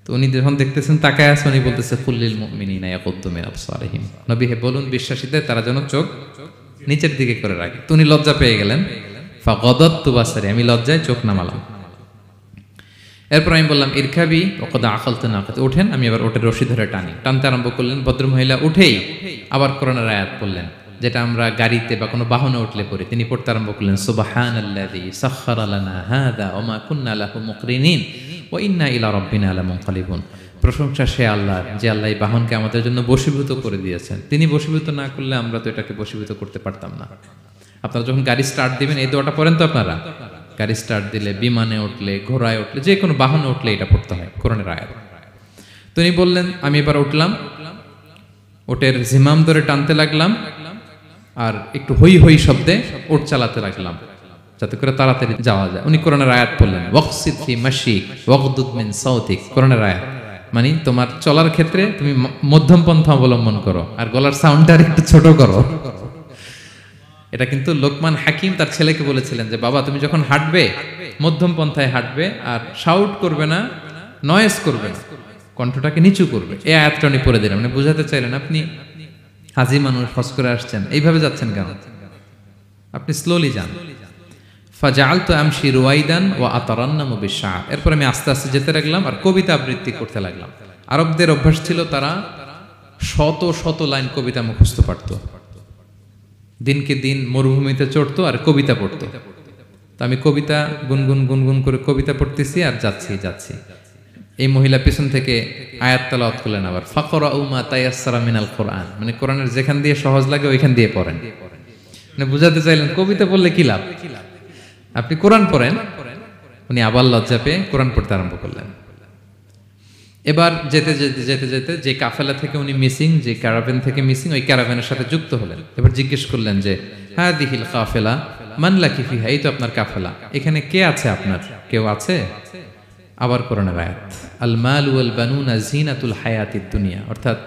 তো উনি যখন দেখতেছেন তাকায় আছে, উনি বলতেছে কুল্লিল মুমিনিনা ইয়াগুদ্দু মিন আবসারিহিম, নবী হে বলুন বিশ্বাসীদের তারা যেন চোখ নিচের দিকে করে রাখে। তো উনি লজ্জা পেয়ে গেলেন, ফাগাদাততু বাসারি, আমি লজ্জায় চোখ নামালাম। এরপর আমি বললাম ইরকাবি ওয়াকাদ আকালতু নাকাত, ওঠেন। আমি আবার ওটের রশি ধরে টানতে আরম্ভ করলেন। ভদ্রমহিলা উঠেই আবার কোরআনের আয়াত পড়লেন, যেটা আমরা গাড়িতে বা কোনো বাহনে উঠলে পড়ি। তিনি পড়তে আরম্ভ করলেন, সুবহানাল্লাযী সাখখারা লানা হাযা ওয়া মা কুন্না লাহু মুকরিনিন ওয়া ইন্না ইলা রাব্বিনা লামুনকালিবুন। প্রশংসা সে আল্লাহর যে আল্লাহ এই বাহনকে আমাদের জন্য বশীভূত করে দিয়েছেন। তিনি বশীভূত না করলে আমরা তো এটাকে বশীভূত করতে পারতাম না। আপনারা যখন গাড়ি স্টার্ট দিবেন এই দোয়াটা পড়েন তো আপনারা? গাড়ি স্টার্ট দিলে, বিমানে উঠলে, ঘোড়ায় উঠলে, যে কোনো বাহনে উঠলে এটা পড়তে হয়, কোরআনের আয়াত। তো উনি বললেন আমি এবার উঠলাম, ওটের জিমাম ধরে টানতে লাগলাম আর একটু হই হই শব্দে ওট চালাতে লাগলাম যাতে করে তাড়াতাড়ি যাওয়া যায়। উনি কোরআনের আয়াত বললেন, ওয়াকসিদ ফি মাশিক ওয়াগদুদ মিন সাউতিক। কোরআনের আয়াত মানে তোমার চলার ক্ষেত্রে তুমি মধ্যম পন্থা অবলম্বন করো আর গলার সাউন্ডটা একটু ছোট করো। এটা কিন্তু লোকমান হাকিম তার ছেলেকে বলেছিলেন যে বাবা তুমি যখন হাঁটবে মধ্যম পন্থায় হাঁটবে আর শাউট করবে না, নয়েজ করবে না, কণ্ঠটাকে নিচু করবে। এই আয়াতটা উনি পড়ে দিলেন। মানে বুঝাতে চাইলেন আপনি হাজি মানুষ, হজ করে আসছেন, এইভাবে যাচ্ছেন কেন? আপনি স্লোলি যান। ফাজাআলতু আমশি রুয়াইদান ওয়া আতারান্নামু বিশআর। এরপর আমি আস্তে আস্তে যেতে লাগলাম আর কবিতা আবৃত্তি করতে লাগলাম। আরবদের অভ্যাস ছিল তারা শত শত লাইন কবিতা মুখস্থ পারত। দিনকে দিন মরুভূমিতে চড়তো আর কবিতা পড়তো। তো আমি কবিতা গুনগুন গুনগুন করে কবিতা পড়তেছি আর যাচ্ছি। এই মহিলা পিছন থেকে আয়াত তেলাওয়াত করলেন আবার, ফাকরাউ মা তায়াসসারা মিনাল কোরআন। মানে কোরআনের যেখান দিয়ে সহজ লাগে ওইখান দিয়ে পড়েন। মানে বুঝাতে চাইলেন কবিতা পড়লে কি লাভ, আপনি কোরআন পড়েন। উনি আবার লজ্জা পেয়ে কোরআন পড়তে আরম্ভ করলেন। এবার যেতে যে কাফেলা থেকে উনি মিসিং, যে ক্যারাভেন থেকে মিসিং, ওই ক্যারাভেনের সাথে যুক্ত হলেন। এবার জিজ্ঞেস করলেন যে হাদিহিল কাফেলা মান লাকি ফিহা, এই তো আপনার কাফেলা, এখানে কে আছে আপনার, কেউ আছে? আবার কোরআনের আয়াত, আল মাল ওয়াল বানুনা জিনাতুল হায়াতিদ দুনিয়া, অর্থাৎ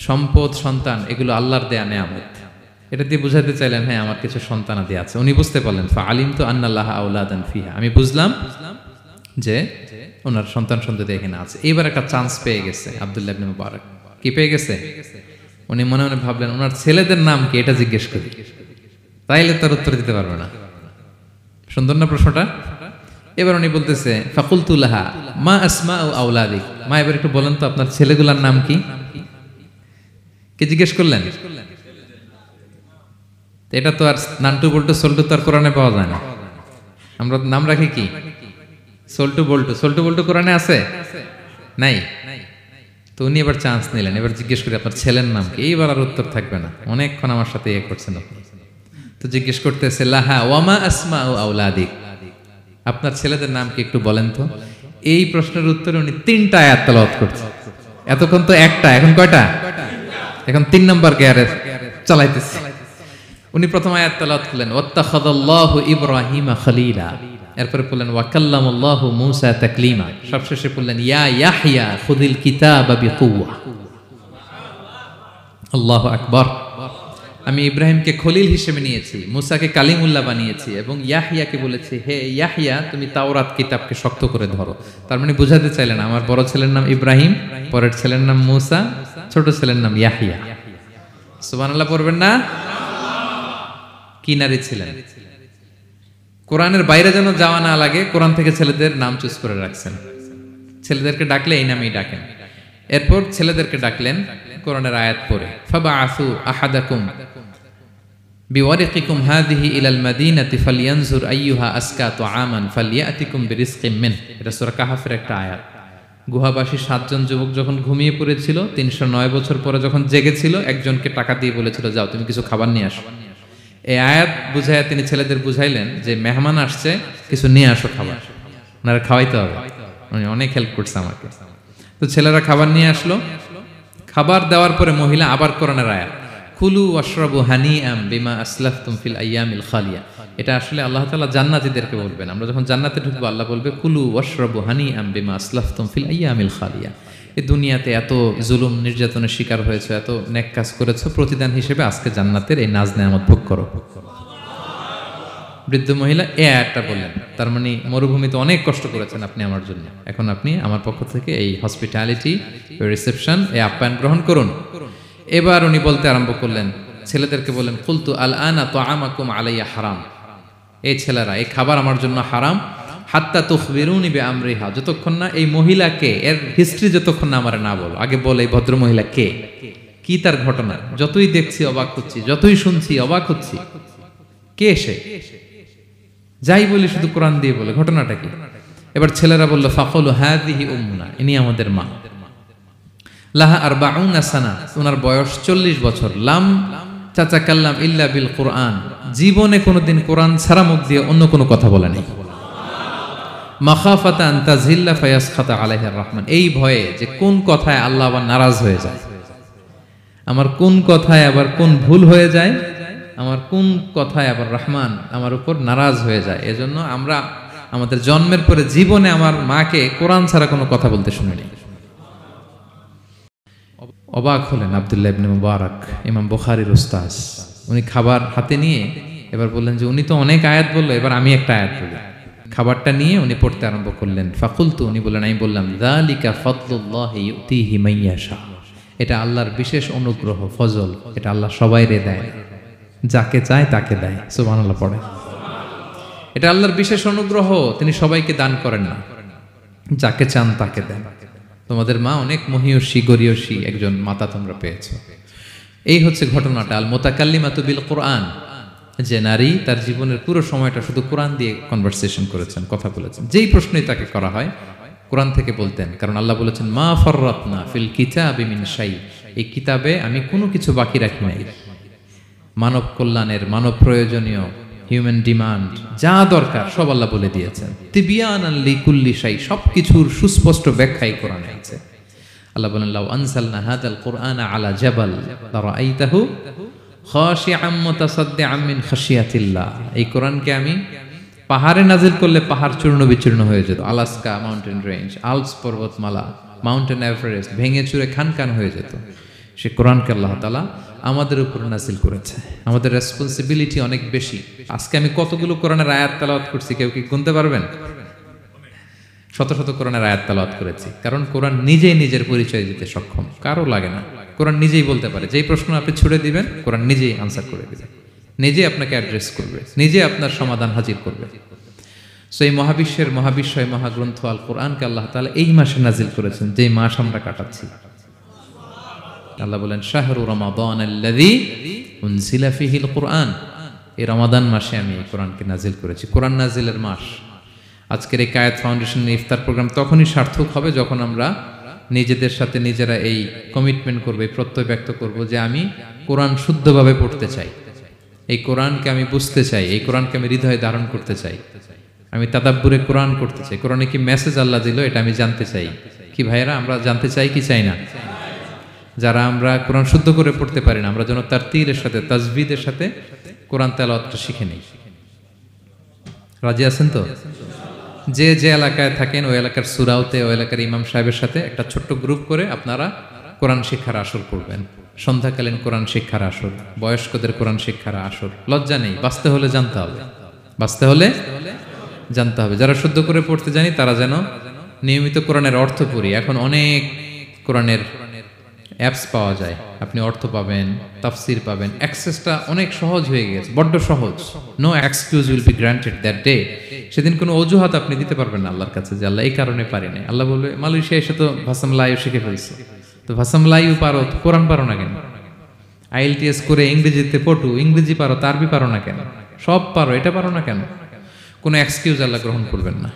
সম্পদ সন্তান এগুলো আল্লাহর দেয়া নেয়ামত। এটা দিয়ে বুঝাতে চাইলেন হ্যাঁ আমার কিছু সন্তানাদি আছে। উনি বুঝতে পারলেন ফাআলিমতু আন্নাল্লাহা আওলাদান ফিহা, আমি বুঝলাম যে ওনার সন্তান সন্ততি এখানে আছে। এইবার একটা চান্স পেয়ে গেছে আব্দুল্লাহ ইবনে মুবারক। কি পেয়ে গেছে? উনি মনে মনে ভাবলেন ওনার ছেলেদের নাম কি এটা জিজ্ঞেস করি। তাইলে তার উত্তর দিতে পারবে না। সুন্দর না প্রশ্নটা? এবার উনি বলতেছে ফাকুলতু লাহা মা আসমাউ আওলাদিক, মা এবার একটু বলেন তো আপনার ছেলেগুলার নাম কি? কে জিজ্ঞেস করলেন? এটা তো আর নান্টু বল্টু সল্টু তো আর কোরআনে পাওয়া যায় না। আমরা নাম রাখি কি? সল্টু বল্টু। সল্টু বল্টু কোরআনে আছে? নাই। তো উনি এবার চান্স নিলেন, এবার জিজ্ঞেস করি আপনার ছেলের নাম কি? এইবার আর উত্তর থাকবে না, অনেকক্ষণ আমার সাথে ইয়ে করছেন আপনি। তো জিজ্ঞেস করতেছে লাহা ওয়ামা আসমাউ আওলাদিক, আপনার ছেলেদের নাম কি একটু বলেন তো। এই প্রশ্নের উত্তরে উনি 3টা আয়াত তেলাওয়াত করছে। এতক্ষণ তো একটা, এখন কয়টা? এখন 3 নম্বর গিয়ারে চালাইতেছে। উনি প্রথম আয়াত তেলাওয়াত করলেন ওয়াত্তাখাযাল্লাহু ইব্রাহিমা খলিলা, এরপরে বললেন ওয়া কাল্লামাল্লাহু মূসা তাকলিমা, সবশেষে বললেন ইয়া ইয়াহইয়া খুযিল কিতাবা বিকুওয়া। আল্লাহু আকবার। আমি ইব্রাহিমকে খলিল হিসেবে নিয়েছি, মুসাকে কালিমুল্লাহ বানিয়েছি, এবং ইয়াহইয়াকে বলেছি হে ইয়াহইয়া তুমি তাওরাত কিতাবকে শক্ত করে ধরো। তার মানে বুঝাতে চাইলেন আমার বড় ছেলের নাম ইব্রাহিম, পরের ছেলের নাম মুসা, ছোট ছেলের নাম ইয়াহইয়া। সুবহানাল্লাহ পড়বেন না? কি নারী ছিলেন! কোরআনের বাইরে যেন যাওয়া না লাগে, কোরআন থেকে ছেলেদের নাম চুজ করে রাখছেন। ছেলেদেরকে ডাকলে এই নামেই ডাকেন। এরপর ছেলেদেরকে ডাকলেন কোরআনের আয়াত পড়ে ফাবাআসু আহাদাকুম বিওয়ারিকিকুম হাযিহি ইলাল মাদিনাতি ফালইয়ানজুর আইয়ুহা আসকা তুআমান ফালইয়াতিকুম বিরিজকিম মিন। এটা সূরা কাহাফের একটা আয়াত। গুহাবাসী 7 জন যুবক যখন ঘুমিয়ে পড়েছিল, 309 বছর পরে যখন জেগেছিল, একজনকে টাকা দিয়ে বলেছিল যাও তুমি কিছু খাবার নিয়ে আসো। এই আয়াত বুঝাইয়া তিনি ছেলেদের বুঝাইলেন যে মেহমান আসছে, কিছু নিয়ে আসো খাবার, ওনারা খাওয়াইতে হবে। উনি অনেক হেল্প করছে আমাকে। তো ছেলেরা খাবার নিয়ে আসলো। খাবার দেওয়ার পরে মহিলা আবার কোরআনের আয়াত কুলু ওয়াশরাবু হানিআম বিমা আসলাফতুম ফিল আইয়ামিল খালিয়া। এটা আসলে আল্লাহ তাআলা জান্নাতীদেরকে বলবেন। আমরা যখন জান্নাতে ঢুকবো আল্লাহ বলবে কুলু ওয়াশরাবু হানিআম বিমা আসলাফতুম ফিল আইয়ামিল খালিয়া। এই দুনিয়াতে এত জুলুম নির্যাতনের শিকার হয়েছে, এত নেক কাজ করেছো, প্রতিদান হিসেবে আজকে জান্নাতের এই নাজ নেয়ামত ভোগ করো। বৃদ্ধ মহিলা এই আয়াতটা বললেন, তার মানে মরুভূমিতে অনেক কষ্ট করেছেন আপনি আমার জন্য, এখন আপনি আমার পক্ষ থেকে এই হসপিটালিটি, রিসেপশন, এই আপ্যায়ন গ্রহণ করুন। এবার উনি বলতে আরম্ভ করলেন, ছেলেদেরকে বললেন কুলতু আল আনা তুআমাকুম আলাইয়া হারাম। এই ছেলেরা, এই খাবার আমার জন্য হারাম। হাত্তা তুখবিরুনি বিআমরিহা, যতক্ষণ না এই মহিলাকে, এর হিস্ট্রি যতক্ষণ না আমার না বলো। আগে বলে এই ভদ্র মহিলা কে, কি তার ঘটনা। যতই দেখছি অবাক হচ্ছি, যতই শুনছি অবাক হচ্ছি। কে সে? যাই বলি শুধু কোরআন দিয়ে বলে, ঘটনাটা কি? এবার ছেলেরা বলল ফাকালু হাযিহি উম্মুনা, ইনি আমাদের মা। লাহা আরবাউনা সানা, ওনার বয়স 40 বছর। লাম তাতাকাল্লাম ইল্লা বিল কুরআন, জীবনে কোনোদিন কোরআন ছাড়া মুখ দিয়ে অন্য কোনো কথা বলে নাই। মাখাফাতা আন তাযিল্লা ফায়াসখাতা আলাইহির রহমান, এই ভয়ে যে কোন কথায় আল্লাহ আবার নারাজ হয়ে যায়, আমার কোন কথায় আবার কোন ভুল হয়ে যায়, আমার কোন কথায় আবার রহমান আমার উপর নারাজ হয়ে যায়। এজন্য আমরা আমাদের জন্মের পরে জীবনে আমার মাকে কোরআন ছাড়া কোনো কথা বলতে শুনিনি। অবাক হলেন আব্দুল্লাহ ইবনে মুবারক, ইমাম বুখারীর উস্তাদ। উনি খাবার হাতে নিয়ে এবার বললেন যে উনি তো অনেক আয়াত বললো, এবার আমি একটা আয়াত বলি। খাবারটা নিয়ে উনি পড়তে আরম্ভ করলেন। ফাকুলতু, উনি বললেন, আমি বললাম যালিকা ফাদলুল্লাহি ইউতিহি মান ইয়াশা, এটা আল্লাহর বিশেষ অনুগ্রহ, ফজল। এটা আল্লাহ সবাইরে দেয়, যাকে চায় তাকে দেয়। সুবহানাল্লাহ পড়ে। এটা আল্লাহর বিশেষ অনুগ্রহ, তিনি সবাইকে দান করেন না, যাকে চান তাকে দেন। তোমাদের মা অনেক মহিয়সী গরিয়সী একজন মাতা তোমরা পেয়েছো। এই হচ্ছে ঘটনাটা। আল মুতাকাল্লিমাতু বিল কোরআন, যে নারী তার জীবনের পুরো সময়টা শুধু কোরআন দিয়ে কনভারসেশন করেছেন, কথা বলেছেন। যেই প্রশ্নই তাকে করা হয় কোরআন থেকে বলতেন, কারণ আল্লাহ বলেছেন মা ফাররাতনা ফিল কিতাবি মিন শাই, এই কিতাবে আমি কোনো কিছু বাকি রাখি নাই। মানব কল্যাণের, মানব প্রয়োজনীয়, হিউম্যান ডিমান্ড যা দরকার সব আল্লাহ বলে দিয়েছেন। তিবিয়ানান লিকুল্লি শাই, সবকিছুর সুস্পষ্ট ব্যাখ্যাই কোরআনে আছে। আল্লাহ বলেন লাউ আনসালনা হাদাল কুরআনা আলা জাবাল লারাআইতাহু খাশিআম মুতাসাদ্দিআম মিন খাশিয়াতিল্লাহ, এই কোরআনকে আমি পাহাড়ে নাজিল করলে পাহাড় চূর্ণ বিচূর্ণ হয়ে যেত। আলাস্কা মাউন্টেন রেঞ্জ, আল্পস পর্বতমালা, মাউন্টেন এভারেস্ট ভেঙে চুরে খান খান হয়ে যেত। সে কোরআনকে আল্লাহ তাআলা আমাদের উপর নাজিল করেছে। আমাদের রেসপন্সিবিলিটি অনেক বেশি। আজকে আমি কতগুলো কোরআনের আয়াত তেলাওয়াত করছি, কেউ কি গুনতে পারবেন? শত শত কোরআনের আয়াত তেলাওয়াত করেছি, কারণ কোরআন নিজেই নিজের পরিচয় দিতে সক্ষম, কারো লাগে না। কোরআন নিজেই বলতে পারে, যেই প্রশ্ন আপনি ছুড়ে দিবেন কোরআন নিজেই আনসার করে দিবে। নিজে আপনাকে অ্যাড্রেস করবে, নিজে আপনার সমাধান হাজির করবে। সো এই মহাবিশ্বের মহাবিশ্বয় মহাগ্রন্থ আল কোরআনকে আল্লাহ তাআলা এই মাসে নাজিল করেছেন, যেই মাস আমরা কাটাচ্ছি। আল্লাহ বলেন শাহরু রমাদান আল্লাযী উনজিলা ফীহিল কুরআন, এই রমাদান মাসে আমি এই কোরআনকে নাজিল করেছি। কোরআন নাজিলের মাস। আজকের এই কায়েত ফাউন্ডেশনের ইফতার প্রোগ্রাম তখনই সার্থক হবে যখন আমরা নিজেদের সাথে নিজেরা এই কমিটমেন্ট করবো, এই প্রত্যয় ব্যক্ত করব যে আমি কোরআন শুদ্ধভাবে পড়তে চাই, এই কোরআনকে আমি বুঝতে চাই, এই কোরআনকে আমি হৃদয়ে ধারণ করতে চাই, আমি তাদাব্বুরে কোরআন করতে চাই, কোরআনে কি মেসেজ আল্লাহ দিল এটা আমি জানতে চাই। কি ভাইয়েরা, আমরা জানতে চাই কি চাই না? যারা আমরা কোরআন শুদ্ধ করে পড়তে পারি না, আমরা যেন তারতিলের সাথে তাজবিদের সাথে কোরআন তেলাওয়াতটা শিখে নিই। রাজি আছেন তো? যে যে এলাকায় থাকেন ওই এলাকার সুরাউতে, ওই এলাকার ইমাম সাহেবের সাথে একটা ছোট্ট গ্রুপ করে আপনারা কোরআন শিক্ষার আসর করবেন। সন্ধ্যাকালীন কোরআন শিক্ষার আসর, বয়স্কদের কোরআন শিক্ষার আসর। লজ্জা নেই, বাঁচতে হলে জানতে হবে, বাঁচতে হলে জানতে হবে। যারা শুদ্ধ করে পড়তে জানি তারা যেন নিয়মিত কোরআনের অর্থ পড়ি। এখন অনেক কোরআনের অ্যাপস পাওয়া যায়, আপনি অর্থ পাবেন, তাফসির পাবেন, অ্যাক্সেসটা অনেক সহজ হয়ে গেছে, বড্ড সহজ। No excuse will be granted that day. সেদিন কোনো অজুহাত আপনি দিতে পারবেন না আল্লাহর কাছে যে আল্লাহ এই কারণে পারি না। আল্লাহ বলবে মালয়েশিয়া এসে তো ভাসাম লাইও শিখে ফেলছে, তো ভাসাম লাইও পারো, কোরআন পারো না কেন? IELTS করে ইংরেজিতে পটু, ইংরেজি পারো, আরবি পারো না কেন? সব পারো, এটা পারো না কেন? কোনো এক্সকিউজ আল্লাহ গ্রহণ করবেন না।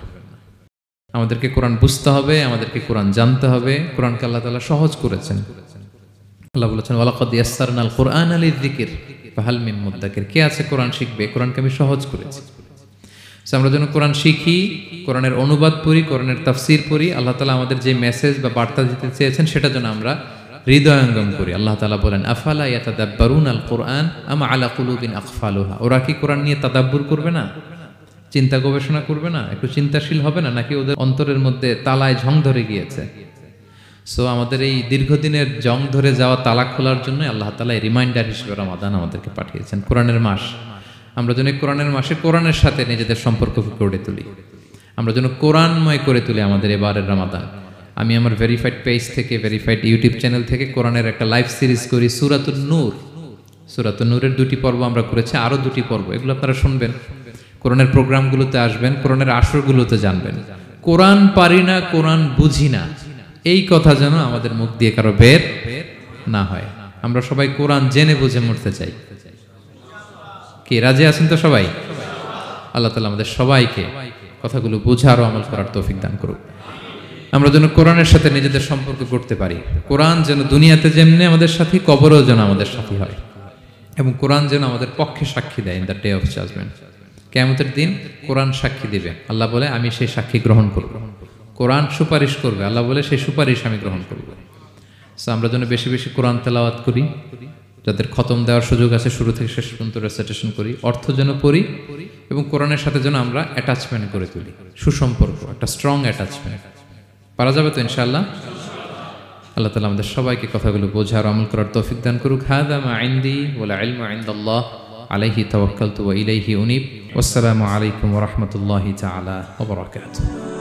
আমাদেরকে কোরআন বুঝতে হবে, আমাদেরকে কোরআন জানতে হবে। কোরআনকে আল্লাহ তাআলা সহজ করেছেন। আল্লাহ বলেছেন ওয়ালাকাদ ইয়াসসারনাল কুরআনা লিযিকর ফাহাল মিন মুদ্দাকির। কে আছে কোরআন শিখবে? কোরআনকে আমি সহজ করেছি। আমরা যেন কোরআন শিখি, কোরআনের অনুবাদ পড়ি, কোরআনের তাফসির পড়ি। আল্লাহ তাআলা আমাদের যে মেসেজ বা বার্তা দিতে চেয়েছেন সেটা যেন আমরা হৃদয়ঙ্গম করি। আল্লাহ তাআলা বলেন আফালা ইয়াতাদাব্বারুনাল কুরআন আম আলা কুলুবিন আকফালুহা। ওরা কি কোরআন নিয়ে তাদাব্বুর করবে না, চিন্তা গবেষণা করবে না, একটু চিন্তাশীল হবে না? নাকি ওদের অন্তরের মধ্যে তালায় ঝং ধরে গিয়েছে? সো আমাদের এই দীর্ঘদিনের জং ধরে যাওয়া তালা খোলার জন্য আল্লাহ তাআলা রিমাইন্ডার হিসেবে রমাদান আমাদেরকে পাঠিয়েছেন, কোরআনের মাস। আমরা যেন কোরআনের মাসে কোরআনের সাথে নিজেদের সম্পর্ককে গড়ে তুলি, আমরা যেন কোরআনময় করে তুলি আমাদের এবারের রমাদান। আমি আমার ভেরিফাইড পেজ থেকে, ভেরিফাইড ইউটিউব চ্যানেল থেকে কোরআনের একটা লাইভ সিরিজ করি, সূরাতুন নূর। সূরাতুন নূরের 2টি পর্ব আমরা করেছি, আরও 2টি পর্ব, এগুলো আপনারা শুনবেন। কোরআনের প্রোগ্রামগুলোতে আসবেন, কোরআনের আসরগুলোতে জানবেন। কোরআন পারি না, কোরআন বুঝি না, এই কথা যেন আমাদের মুখ দিয়ে কারো বের না হয়। আমরা সবাই কোরআন জেনে বুঝে মরতে চাই। কি রাজি আছেন তো সবাই? আল্লাহ তাআলা আমাদের সবাইকে কথাগুলো বোঝার ও আমল করার তৌফিক দান করুক। আমরা যেন কোরআনের সাথে নিজেদের সম্পর্ক করতে পারি। কোরআন যেন দুনিয়াতে যেমনি আমাদের সাথী, কবরেও যেন আমাদের সাথী হয়, এবং কোরআন যেন আমাদের পক্ষে সাক্ষী দেয় in the day of judgement. কিয়ামতের দিন কোরআন সাক্ষী দিবে, আল্লাহ বলে আমি সেই সাক্ষী গ্রহণ করব। কোরআন সুপারিশ করবে, আল্লাহ বলে সেই সুপারিশ আমি গ্রহণ করব। সো আমরা যেন বেশি বেশি কোরআন তেলাওয়াত করি, যাদের খতম দেওয়ার সুযোগ আছে শুরু থেকে শেষ পর্যন্ত রেসাইটেশন করি, অর্থ যেন পড়ি, এবং কোরআনের সাথে যেন আমরা অ্যাটাচমেন্ট করে তুলি, সুসম্পর্ক, একটা স্ট্রং অ্যাটাচমেন্ট। পারা যাবে তো ইনশাআল্লাহ? আল্লাহ তাআলা আমাদের সবাইকে কথাগুলো বোঝার আমল করার তৌফিক দান করুক। হাযা মা ইনদি ওয়াল ইলমু ইনদাল্লাহ আলাইহি তাওয়াক্কালতু ওয়া ইলাইহি উনীব। ওয়াসসালামু আলাইকুম ওয়া রাহমাতুল্লাহি তাআলা ওয়া বারাকাতুহু।